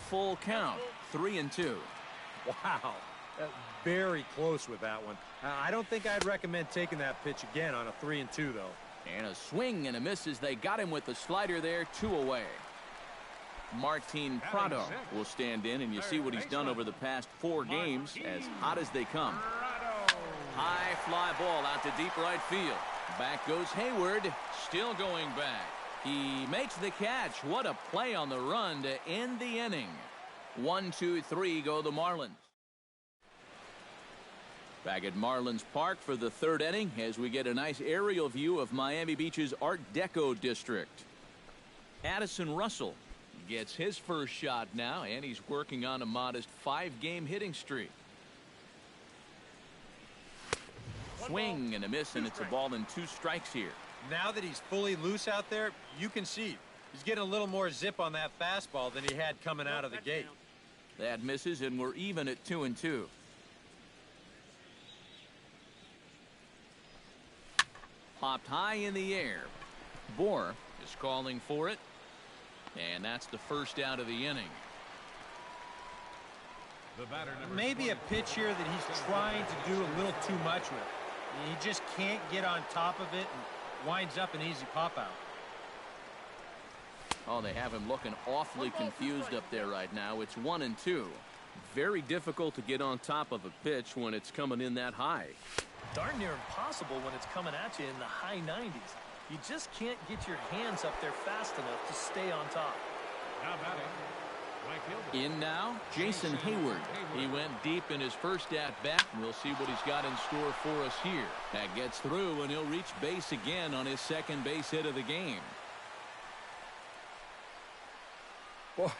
Full count, 3-2. Wow, very close with that one. I don't think I'd recommend taking that pitch again on a 3-2, though. And a swing and a miss as they got him with the slider there, 2 away. Martin Prado will stand in, and you see what he's done over the past 4 games, as hot as they come. High fly ball out to deep right field. Back goes Hayward, still going back. He makes the catch. What a play on the run to end the inning. 1, 2, 3 go the Marlins. Back at Marlins Park for the 3rd inning as we get a nice aerial view of Miami Beach's Art Deco district. Addison Russell gets his first shot now, and he's working on a modest 5-game hitting streak. Swing and a miss, and it's a ball and 2 strikes here. Now that he's fully loose out there, you can see he's getting a little more zip on that fastball than he had coming out of the gate. That misses, and we're even at 2-2. Popped high in the air. Bour is calling for it, and that's the first out of the inning. Maybe a pitch here that he's trying to do a little too much with. He just can't get on top of it and winds up an easy pop out. Oh, they have him looking awfully confused up there right now. It's 1-2. Very difficult to get on top of a pitch when it's coming in that high. Darn near impossible when it's coming at you in the high 90s. You just can't get your hands up there fast enough to stay on top. Now batting, right fielder. In now, Jason Hayward. He went deep in his first at-bat. We'll see what he's got in store for us here. That gets through, and he'll reach base again on his 2nd base hit of the game. Boy,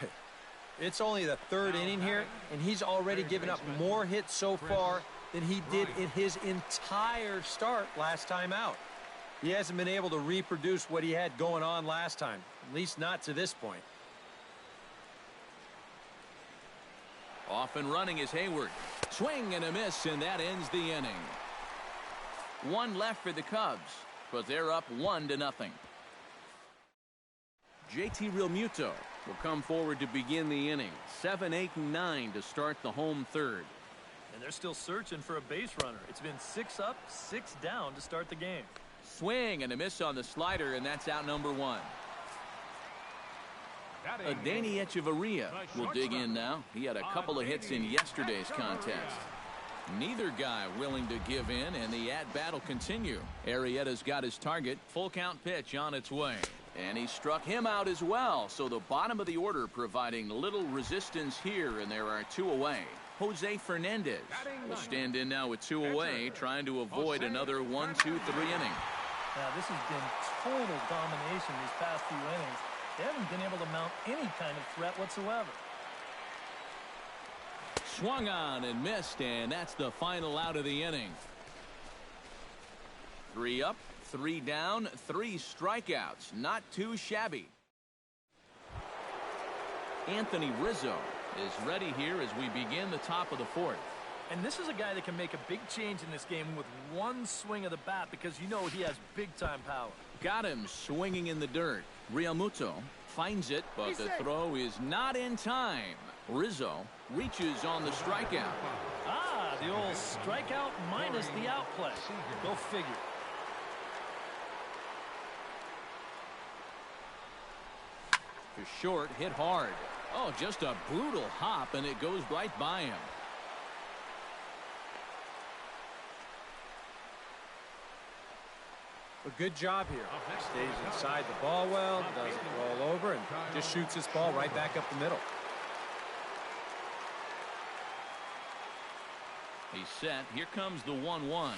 it's only the 3rd inning here, and he's already given up more hits so far than he did in his entire start last time out. He hasn't been able to reproduce what he had going on last time, at least not to this point. Off and running is Hayward. Swing and a miss, and that ends the inning. 1 left for the Cubs, but they're up 1-0. JT Realmuto will come forward to begin the inning. 7, 8, and 9 to start the home 3rd. And they're still searching for a base runner. It's been 6 up, 6 down to start the game. Swing and a miss on the slider, and that's out number 1. Adeiny Echeverria will dig in now. He had a couple of hits in yesterday's contest. Neither guy willing to give in, and the at-bat will continue. Arrieta's got his target. Full count pitch on its way. And he struck him out as well. So the bottom of the order providing little resistance here, and there are 2 away. Jose Fernandez will stand in now with 2 away, trying to avoid another 1, 2, 3 inning. Now, this has been total domination these past few innings. They haven't been able to mount any kind of threat whatsoever. Swung on and missed, and that's the final out of the inning. 3 up, 3 down, 3 strikeouts. Not too shabby. Anthony Rizzo is ready here as we begin the top of the 4th. And this is a guy that can make a big change in this game with 1 swing of the bat, because you know he has big-time power. Got him swinging in the dirt. Realmuto finds it, but the throw is not in time. Rizzo reaches on the strikeout. Ah, the old strikeout minus the outplay. Go figure. To short, hit hard. Oh, just a brutal hop, and it goes right by him. A good job here. Stays inside the ball well, doesn't roll over, and just shoots this ball right back up the middle. He's set. Here comes the 1-1.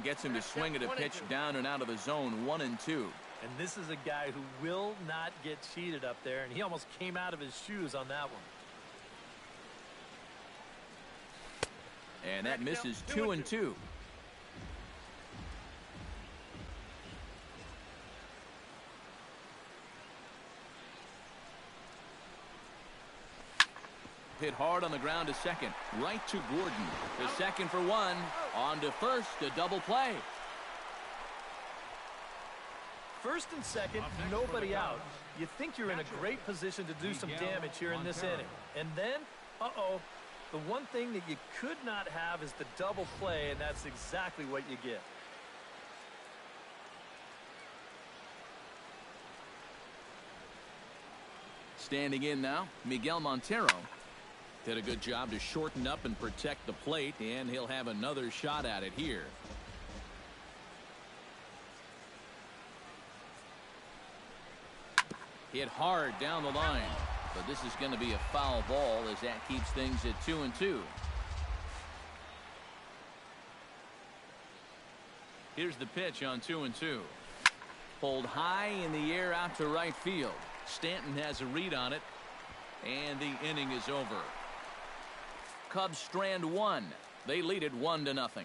Gets him to swing at a pitch down and out of the zone, 1-2. And this is a guy who will not get cheated up there, and he almost came out of his shoes on that one. And that misses 2-2. Hit hard on the ground to second. Right to Gordon. To second for one. On to first. A double play. First and second, nobody out. You think you're in a great position to do some damage here in this inning. And then, the one thing that you could not have is the double play, and that's exactly what you get. Standing in now, Miguel Montero. Did a good job to shorten up and protect the plate, and he'll have another shot at it here. Hit hard down the line, but this is going to be a foul ball as that keeps things at 2-2. Here's the pitch on 2-2. Pulled high in the air out to right field. Stanton has a read on it, and the inning is over. Cubs strand one. They lead it 1-0.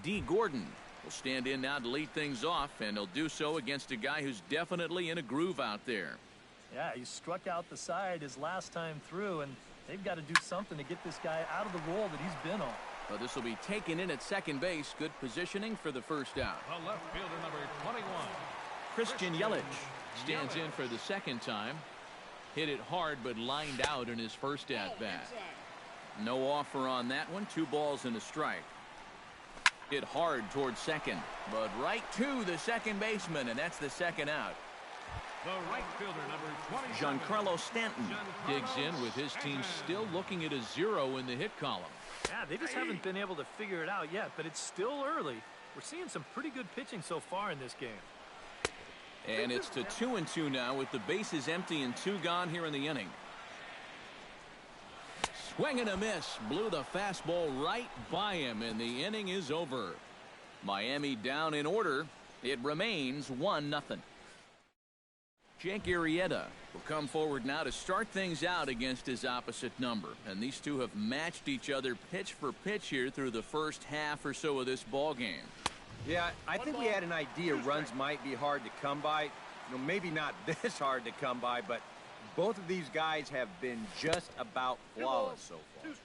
D. Gordon will stand in now to lead things off, and he'll do so against a guy who's definitely in a groove out there. Yeah, he struck out the side his last time through, and they've got to do something to get this guy out of the role that he's been on. Well, this will be taken in at second base. Good positioning for the first out. The left fielder, number 21. Christian Yelich stands in for the second time. Hit it hard, but lined out in his first at-bat. No offer on that one. 2 balls and a strike. Hit hard towards second, but right to the second baseman, and that's the second out. The right fielder, number 20. Giancarlo Stanton digs in with his team still looking at a 0 in the hit column. Yeah, they just haven't been able to figure it out yet, but it's still early. We're seeing some pretty good pitching so far in this game. And it's to 2-2 now with the bases empty and 2 gone here in the inning. Swing and a miss. Blew the fastball right by him, and the inning is over. Miami down in order. It remains 1-0. Jake Arrieta will come forward now to start things out against his opposite number. And these two have matched each other pitch for pitch here through the first half or so of this ball game. Yeah, I think we had an idea runs might be hard to come by. Maybe not this hard to come by, but both of these guys have been just about flawless so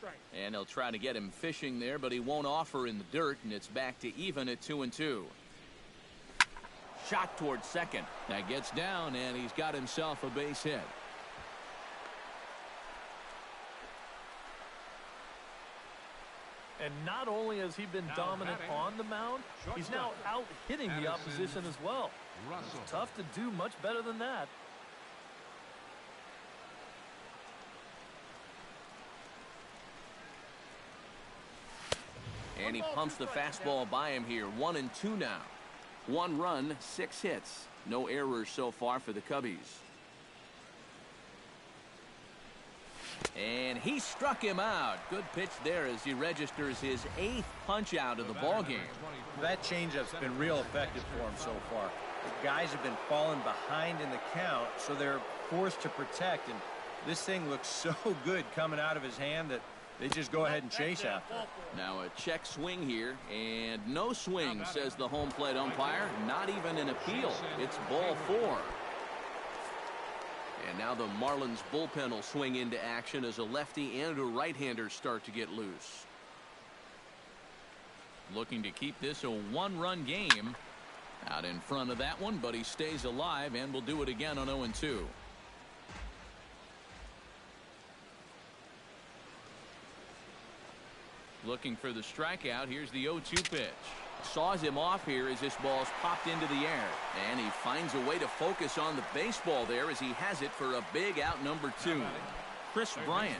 far. And they'll try to get him fishing there, but he won't offer in the dirt, and it's back to even at 2-2. Shot towards second. That gets down, and he's got himself a base hit. And not only has he been dominant on the mound, he's now out hitting the opposition as well. It's tough to do much better than that. And he pumps the fastball by him here. 1-2 now. 1 run, 6 hits. No errors so far for the Cubbies. And he struck him out. Good pitch there as he registers his 8th punch out of the ball game. That changeup's been real effective for him so far. The guys have been falling behind in the count, so they're forced to protect. And this thing looks so good coming out of his hand that they just go ahead and chase after it. Now a check swing here, and no swing, says the home plate umpire. Not even an appeal. It's ball 4. And now the Marlins bullpen will swing into action as a lefty and a right-hander start to get loose. Looking to keep this a 1-run game. Out in front of that one, but he stays alive and will do it again on 0-2. Looking for the strikeout. Here's the 0-2 pitch. Saws him off here as this ball's popped into the air. And he finds a way to focus on the baseball there as he has it for a big out number 2. Chris Bryant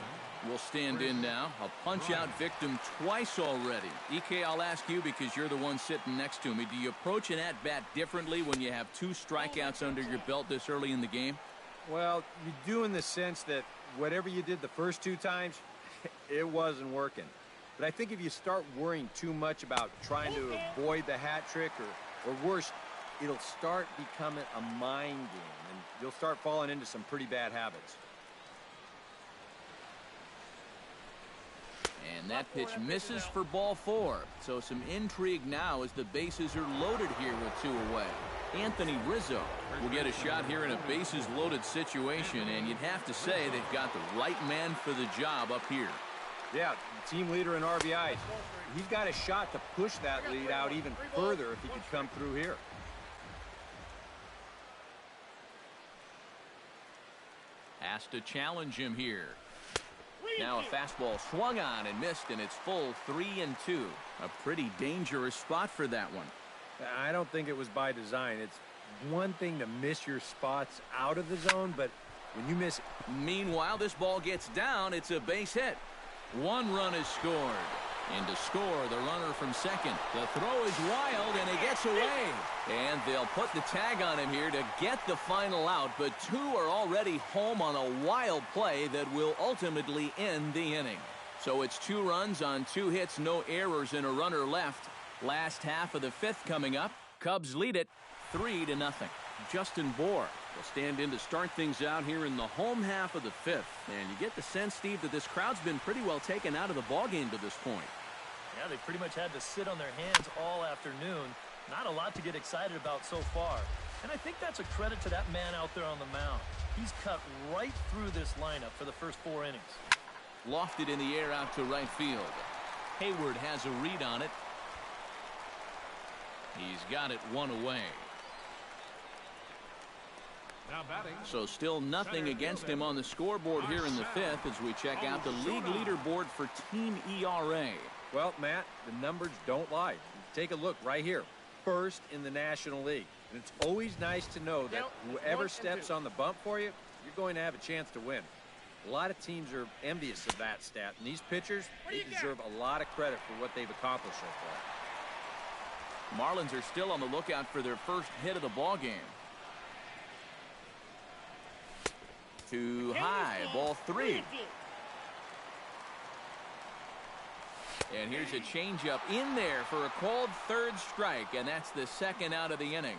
will stand in now. A punch-out victim twice already. EK, I'll ask you because you're the one sitting next to me. Do you approach an at-bat differently when you have 2 strikeouts under your belt this early in the game? Well, you do in the sense that whatever you did the first 2 times, it wasn't working. But I think if you start worrying too much about trying to avoid the hat trick or worse, it'll start becoming a mind game, and you'll start falling into some pretty bad habits. And that pitch misses for ball 4. So some intrigue now as the bases are loaded here with 2 away. Anthony Rizzo will get a shot here in a bases-loaded situation, and you'd have to say they've got the right man for the job up here. Yeah, team leader in RBIs. He's got a shot to push that lead out even further if he could come through here. Has to challenge him here. Now a fastball swung on and missed, and it's full 3-2. A pretty dangerous spot for that one. I don't think it was by design. It's one thing to miss your spots out of the zone, but when you miss... Meanwhile, this ball gets down. It's a base hit. 1 run is scored. And to score, the runner from second. The throw is wild, and it gets away. And they'll put the tag on him here to get the final out, but 2 are already home on a wild play that will ultimately end the inning. So it's 2 runs on 2 hits, no errors, and a runner left. Last half of the 5th coming up. Cubs lead it 3-0. Justin Bour will stand in to start things out here in the home half of the 5th. And you get the sense, Steve, that this crowd's been pretty well taken out of the ballgame to this point. Yeah, they pretty much had to sit on their hands all afternoon. Not a lot to get excited about so far. And I think that's a credit to that man out there on the mound. He's cut right through this lineup for the first 4 innings. Lofted in the air out to right field. Hayward has a read on it. He's got it 1 away. Now batting. So still nothing against him on the scoreboard here in the 5th as we check out the league leaderboard for team ERA. Well, Matt, the numbers don't lie. Take a look right here. First in the National League. And it's always nice to know that whoever steps on the bump for you, you're going to have a chance to win. A lot of teams are envious of that stat, and these pitchers, they deserve a lot of credit for what they've accomplished so far. Marlins are still on the lookout for their first hit of the ball game. Too high, ball 3. And here's a changeup in there for a called 3rd strike, and that's the 2nd out of the inning.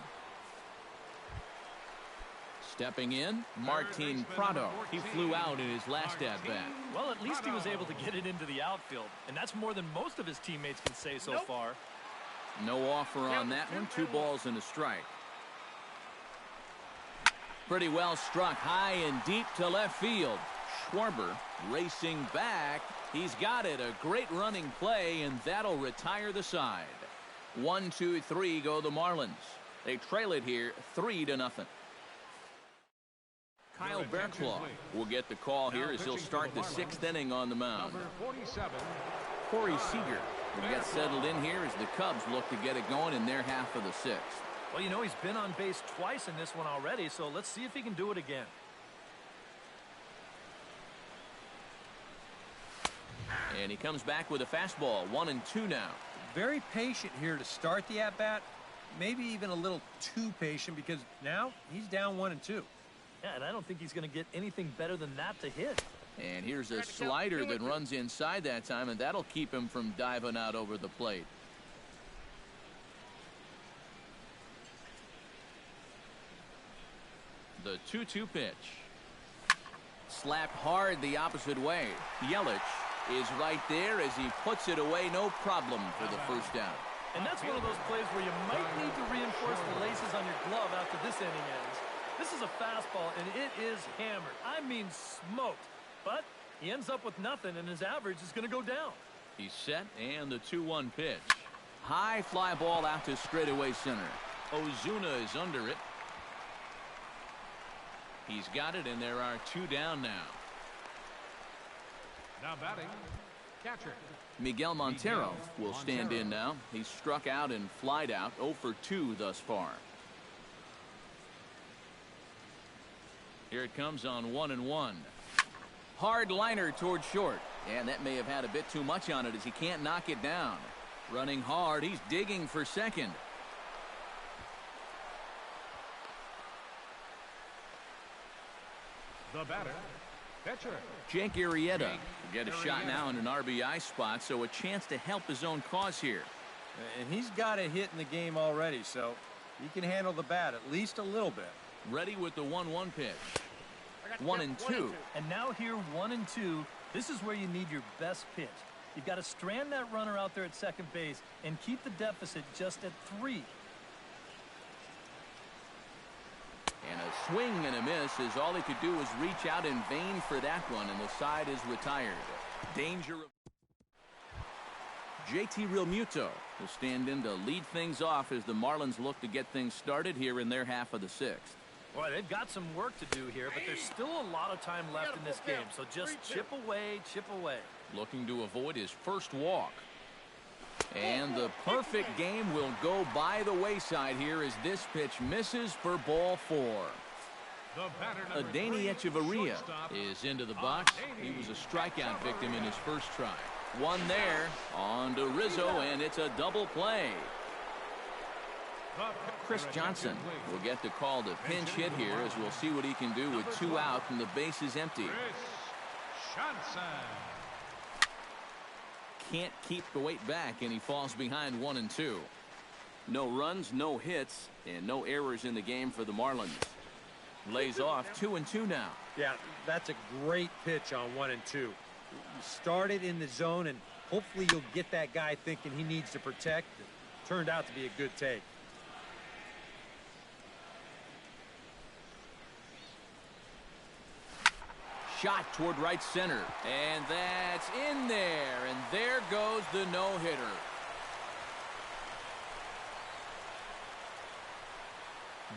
Stepping in, Martin Prado. He flew out in his last at-bat. Well, at least he was able to get it into the outfield, and that's more than most of his teammates can say so far. No offer on that one. 2 balls and a strike. Pretty well struck high and deep to left field. Schwarber racing back. He's got it. A great running play, and that'll retire the side. 1, 2, 3 go the Marlins. They trail it here 3-0. Kyle Barraclough will get the call here as he'll start the 6th inning on the mound. Number 47. Corey Seager will get settled in here as the Cubs look to get it going in their half of the 6th. Well, you know, he's been on base twice in this one already, so let's see if he can do it again. And he comes back with a fastball, 1-2 now. Very patient here to start the at-bat. Maybe even a little too patient because now he's down 1-2. Yeah, and I don't think he's going to get anything better than that to hit. And here's a slider that runs inside that time, and that'll keep him from diving out over the plate. The 2-2 pitch. Slapped hard the opposite way. Yelich is right there as he puts it away, no problem for the first down. And that's one of those plays where you might need to reinforce the laces on your glove after this inning ends. This is a fastball, and it is hammered. I mean smoked. But he ends up with nothing, and his average is going to go down. He's set, and the 2-1 pitch. High fly ball out to straightaway center. Ozuna is under it. He's got it, and there are 2 down now. Now batting, catcher. Miguel Montero will stand in now. He's struck out and flied out, 0 for 2 thus far. Here it comes on 1-1. Hard liner toward short. And that may have had a bit too much on it as he can't knock it down. Running hard, he's digging for second. The batter, pitcher. Jake Arrieta will get a shot now in an RBI spot, so a chance to help his own cause here. And he's got a hit in the game already, so he can handle the bat at least a little bit. Ready with the 1-1 pitch. 1-2. And now here 1-2. This is where you need your best pitch. You've got to strand that runner out there at second base and keep the deficit just at 3. And a swing and a miss as all he could do was reach out in vain for that one, and the side is retired. Danger of JT Realmuto will stand in to lead things off as the Marlins look to get things started here in their half of the 6th. Boy, they've got some work to do here, but there's still a lot of time left in this game, so just chip away, chip away. Looking to avoid his first walk. And the perfect game will go by the wayside here as this pitch misses for ball 4. Adeiny Echeverria is into the box. He was a strikeout victim in his first try. One there on to Rizzo, and it's a double play. Chris Johnson will get the call to pinch hit here as we'll see what he can do with 2 out and the base is empty. Can't keep the weight back, and he falls behind 1-2. No runs, no hits, and no errors in the game for the Marlins. Lays off 2-2 now. Yeah, that's a great pitch on 1-2. You start it in the zone, and hopefully you'll get that guy thinking he needs to protect. It turned out to be a good take. Shot toward right center, and that's in there, and there goes the no-hitter.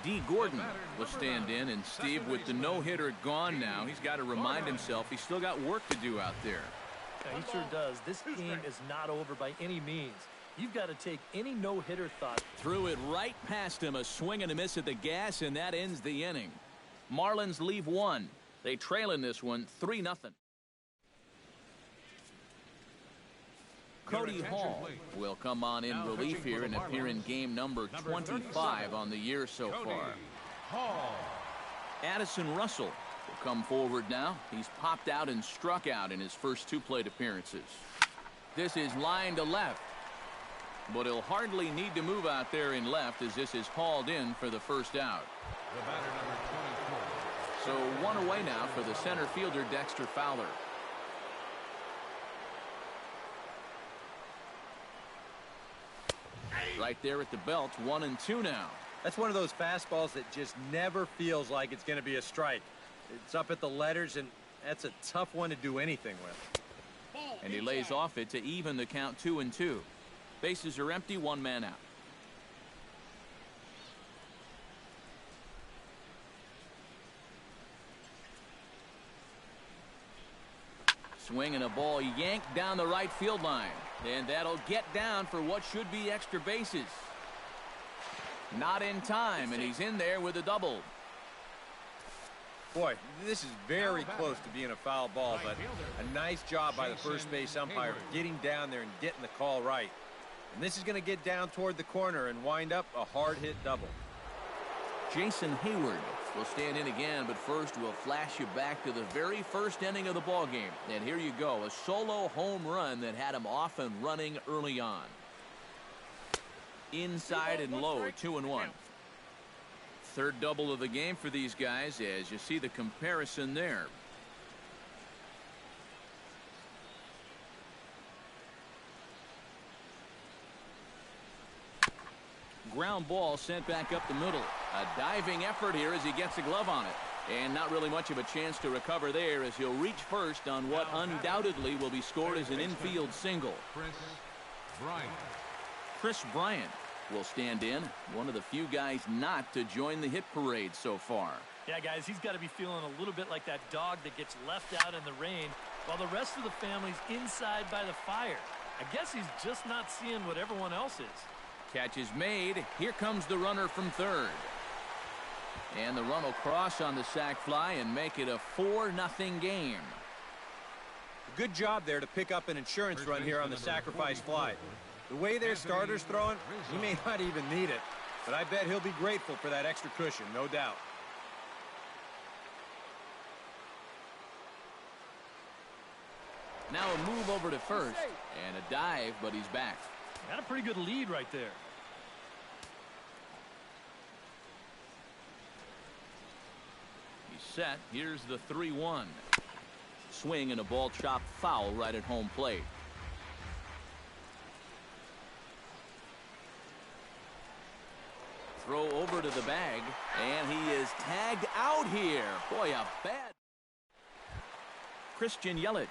D. Gordon will stand in, and Steve, with the no-hitter gone now, he's got to remind himself he's still got work to do out there. Yeah, he sure does. This game is not over by any means. You've got to take any no-hitter thought. Threw it right past him, a swing and a miss at the gas, and that ends the inning. Marlins leave 1. They trail in this one 3-0. Cody Hall will come on in relief here and appear in game number 25 on the year so far. Addison Russell will come forward now. He's popped out and struck out in his first 2 plate appearances. This is line to left, but he'll hardly need to move out there in left as this is hauled in for the first out. The batter, number 24. So 1 away now for the center fielder, Dexter Fowler. Right there at the belt, 1-2 now. That's one of those fastballs that just never feels like it's going to be a strike. It's up at the letters, and that's a tough one to do anything with. And he lays off it to even the count 2-2. Bases are empty, 1 man out. Swing and a ball yanked down the right field line. And that'll get down for what should be extra bases. Not in time, and he's in there with a double. Boy, this is very close to being a foul ball, but a nice job by the first base umpire getting down there and getting the call right. And this is going to get down toward the corner and wind up a hard-hit double. Jason Hayward will stand in again, but first we'll flash you back to the very first inning of the ball game. And here you go, a solo home run that had him off and running early on. Inside and low, 2-1. Third double of the game for these guys as you see the comparison there. Ground ball sent back up the middle. A diving effort here as he gets a glove on it. And not really much of a chance to recover there as he'll reach first on what undoubtedly will be scored as an infield single. Chris Bryant will stand in, one of the few guys not to join the hit parade so far. Yeah, guys, he's got to be feeling a little bit like that dog that gets left out in the rain while the rest of the family's inside by the fire. I guess he's just not seeing what everyone else is. Catch is made. Here comes the runner from third. And the run will cross on the sac fly and make it a 4-0 game. Good job there to pick up an insurance run here on the sacrifice fly. The way their starter's throwing, he may not even need it, but I bet he'll be grateful for that extra cushion, no doubt. Now a move over to first, and a dive, but he's back. Got a pretty good lead right there. He's set. Here's the 3-1. Swing and a ball chopped foul right at home plate. Throw over to the bag, and he is tagged out here. Boy, a bad. Christian Yelich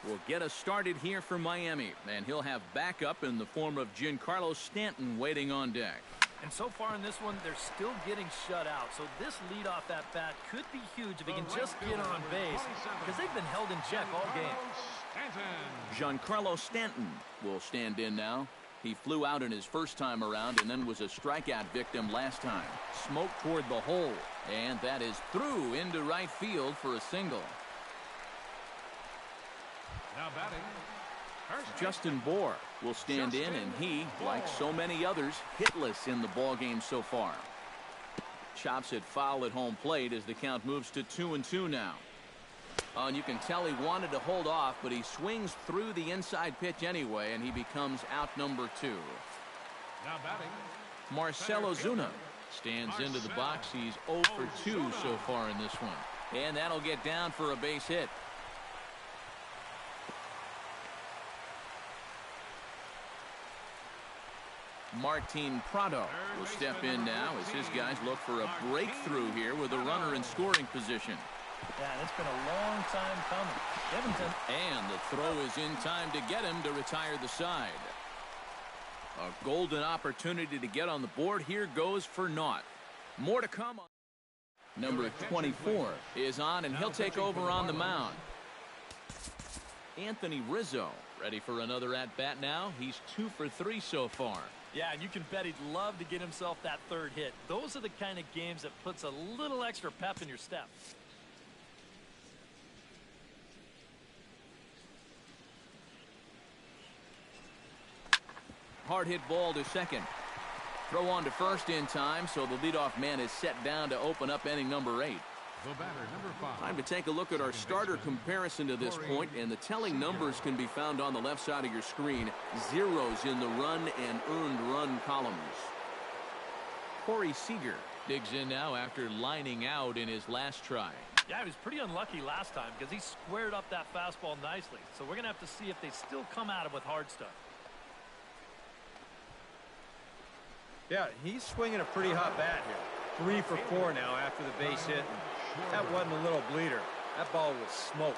will get us started here for Miami, and he'll have backup in the form of Giancarlo Stanton waiting on deck. And so far in this one, they're still getting shut out. So this leadoff at bat could be huge if he can just get on base, because they've been held in check all game. Giancarlo Stanton will stand in now. He flew out in his first time around and then was a strikeout victim last time. Smoke toward the hole, and that is through into right field for a single. Now batting. Justin Bour will stand in, and he, like so many others, hitless in the ballgame so far. Chops it foul at home plate as the count moves to 2-2 now. And you can tell he wanted to hold off, but he swings through the inside pitch anyway, and he becomes out number 2. Now batting. Marcell Ozuna stands into the box. He's 0 for 2 so far in this one. And that'll get down for a base hit. Martin Prado will step in now as his guys look for a breakthrough here with a runner in scoring position. Yeah, it's been a long time coming. Edmonton. And the throw is in time to get him to retire the side. A golden opportunity to get on the board here goes for naught. More to come. Number 24 is on, and he'll take over on the mound. Anthony Rizzo ready for another at-bat now. He's 2 for 3 so far. Yeah, and you can bet he'd love to get himself that third hit. Those are the kind of games that puts a little extra pep in your step. Hard hit ball to second. Throw on to first in time, so the leadoff man is set down to open up inning number 8. The batter, number 5. Time to take a look at our starter comparison to this point, and the telling numbers can be found on the left side of your screen. Zeros in the run and earned run columns. Corey Seager digs in now after lining out in his last try. Yeah, he was pretty unlucky last time because he squared up that fastball nicely. So we're going to have to see if they still come at him with hard stuff. Yeah, he's swinging a pretty hot bat here. 3 for 4 now after the base hit. That wasn't a little bleeder. That ball was smoke.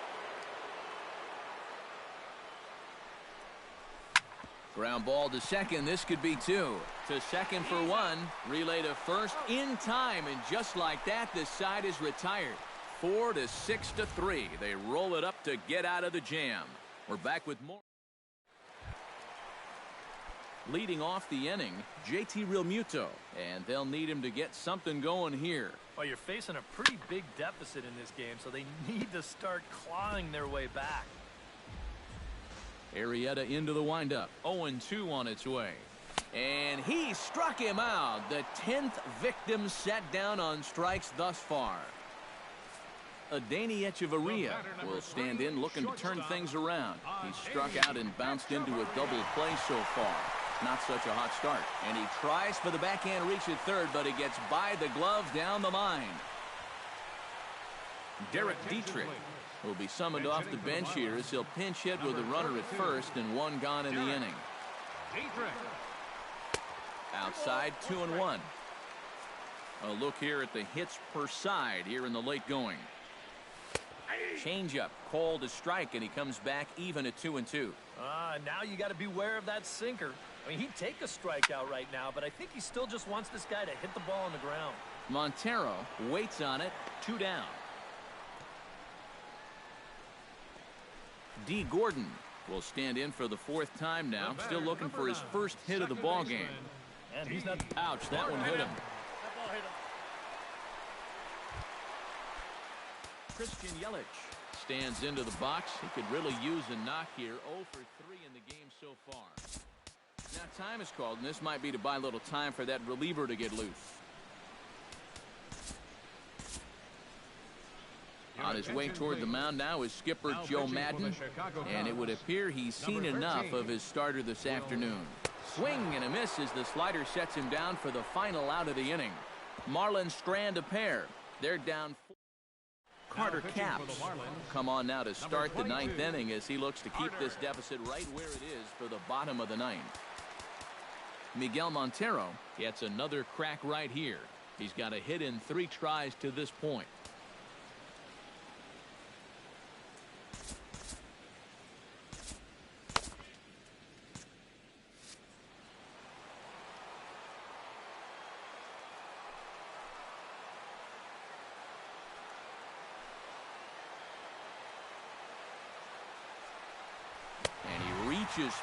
Ground ball to second. This could be 2. To second for 1. Relay to first in time. And just like that, the side is retired. 4 to 6 to 3. They roll it up to get out of the jam. We're back with more. Leading off the inning, JT Realmuto, and they'll need him to get something going here. Well, you're facing a pretty big deficit in this game, so they need to start clawing their way back. Arrieta into the windup. 0-2 on its way. And he struck him out. The 10th victim set down on strikes thus far. Adeiny Echeverria will stand in looking to turn things around. He struck out and bounced into a double play so far. Not such a hot start. And he tries for the backhand reach at third, but he gets by the glove down the line. Derek Dietrich will be summoned off the bench here as he'll pinch hit with a runner at first and 1 gone in the inning. Outside, 2-1. A look here at the hits per side here in the late going. Changeup called a strike, and he comes back even at 2-2. Now you got to beware of that sinker. I mean, he'd take a strikeout right now, but I think he still just wants this guy to hit the ball on the ground. Montero waits on it. 2 down. D. Gordon will stand in for the 4th time now. Still looking for his first hit of the ball game. And he's not. Ouch, that one hit him. That ball hit him. Christian Yelich stands into the box. He could really use a knock here. 0 for 3 in the game so far. Now time is called, and this might be to buy a little time for that reliever to get loose. On his way toward the mound now is skipper Joe Madden, and it would appear he's seen enough of his starter this afternoon. Swing and a miss as the slider sets him down for the final out of the inning. Marlins strand a pair. They're down 4. Carter Capps come on now to start the 9th inning as he looks to keep this deficit right where it is for the bottom of the 9th. Miguel Montero gets another crack right here. He's got a hit in 3 tries to this point.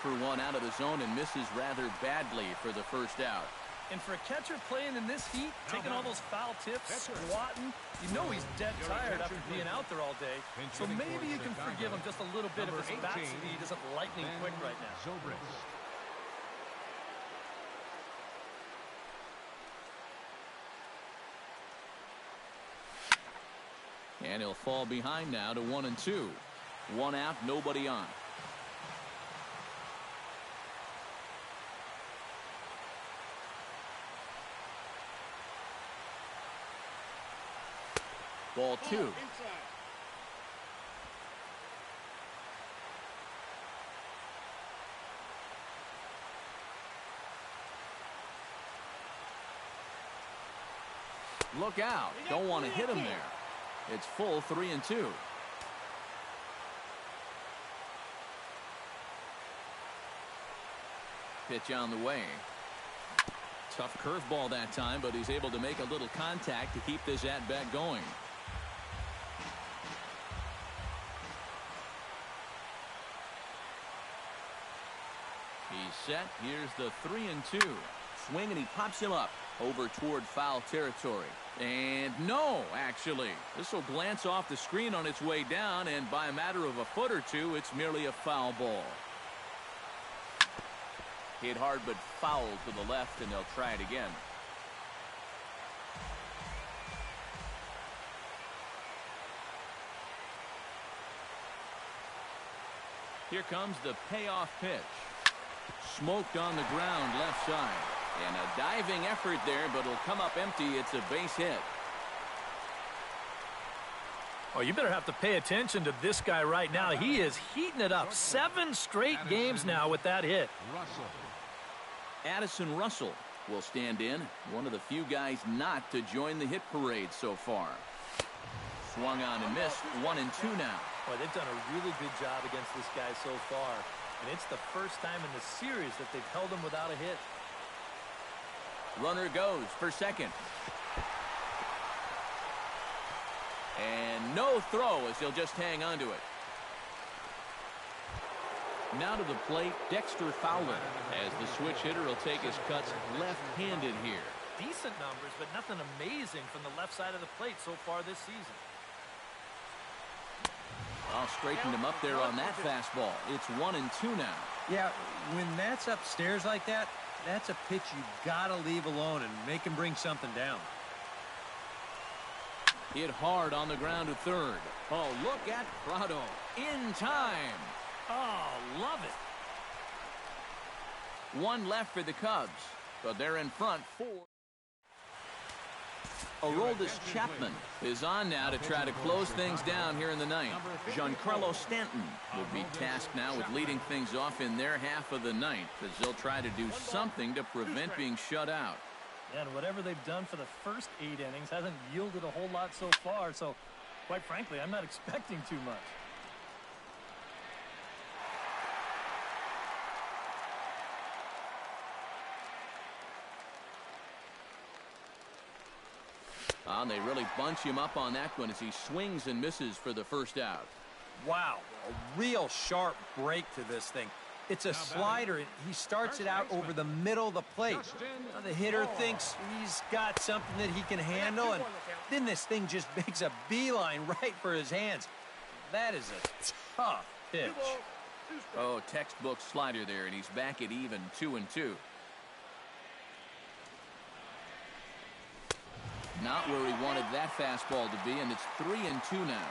For one out of the zone and misses rather badly for the first out. And for a catcher playing in this heat, taking all those foul tips, squatting, you know he's dead tired after being out there all day. So maybe you can forgive him just a little bit if his bat speed isn't lightning quick right now. And he'll fall behind now to 1-2. 1 out, nobody on. Ball 2. Look out. Don't want to hit him there. It's full 3-2. Pitch on the way. Tough curveball that time, but he's able to make a little contact to keep this at-bat going. He's set. Here's the 3-2. Swing, and he pops him up over toward foul territory. And no, actually. This will glance off the screen on its way down, and by a matter of a foot or two, it's merely a foul ball. Hit hard but foul to the left, and they'll try it again. Here comes the payoff pitch. Smoked on the ground left side. And a diving effort there, but it'll come up empty. It's a base hit. Oh, you better have to pay attention to this guy right now. He is heating it up. 7 straight games now with that hit. Addison Russell will stand in. One of the few guys not to join the hit parade so far. Swung on and missed. 1-2 now. Boy, they've done a really good job against this guy so far. And it's the first time in the series that they've held him without a hit. Runner goes for second. And no throw as he'll just hang on to it. Now to the plate, Dexter Fowler, as the switch hitter will take his cuts left-handed here. Decent numbers, but nothing amazing from the left side of the plate so far this season. I'll straighten him up there on that fastball. It's 1-2 now. Yeah, when that's upstairs like that, that's a pitch you gotta leave alone and make him bring something down. Hit hard on the ground to third. Oh, look at Prado. In time. Oh, love it. 1 left for the Cubs, but they're in front 4. Aroldis Chapman is on now to try to close things down here in the 9th. Giancarlo Stanton will be tasked now with leading things off in their half of the 9th as they'll try to do something to prevent being shut out. And whatever they've done for the first 8 innings hasn't yielded a whole lot so far, so quite frankly, I'm not expecting too much. And they really bunch him up on that one as he swings and misses for the first out. Wow, a real sharp break to this thing. It's a slider, and he starts it out over the middle of the plate. Now the hitter thinks he's got something that he can handle, and then this thing just makes a beeline right for his hands. That is a tough pitch. Oh, textbook slider there, and he's back at even 2-2. Not where he wanted that fastball to be, and it's 3-2 now.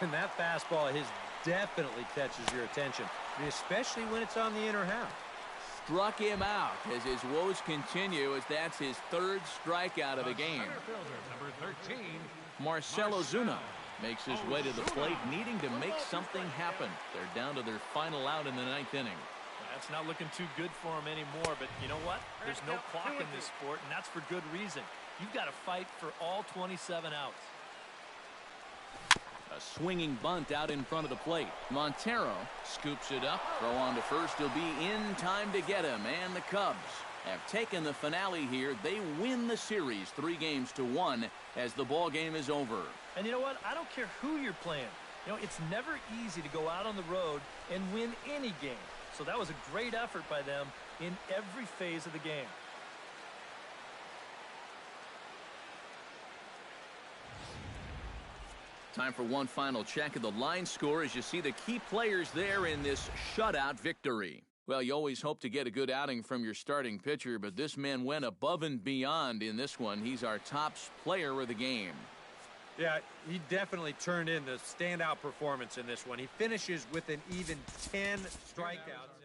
And that fastball of his definitely catches your attention, especially when it's on the inner half. Struck him out as his woes continue, as that's his third strikeout of the game. Center fielder, number 13. Marcell Ozuna makes his way to the plate, needing to make something happen. They're down to their final out in the 9th inning. That's not looking too good for him anymore, but you know what? There's no clock in this sport, and that's for good reason. You've got to fight for all 27 outs. A swinging bunt out in front of the plate. Montero scoops it up. Throw on to first. He'll be in time to get him. And the Cubs have taken the finale here. They win the series 3-1 as the ball game is over. And you know what? I don't care who you're playing. You know, it's never easy to go out on the road and win any game. So that was a great effort by them in every phase of the game. Time for one final check of the line score as you see the key players there in this shutout victory. Well, you always hope to get a good outing from your starting pitcher, but this man went above and beyond in this one. He's our top player of the game. Yeah, he definitely turned in the standout performance in this one. He finishes with an even 10 strikeouts.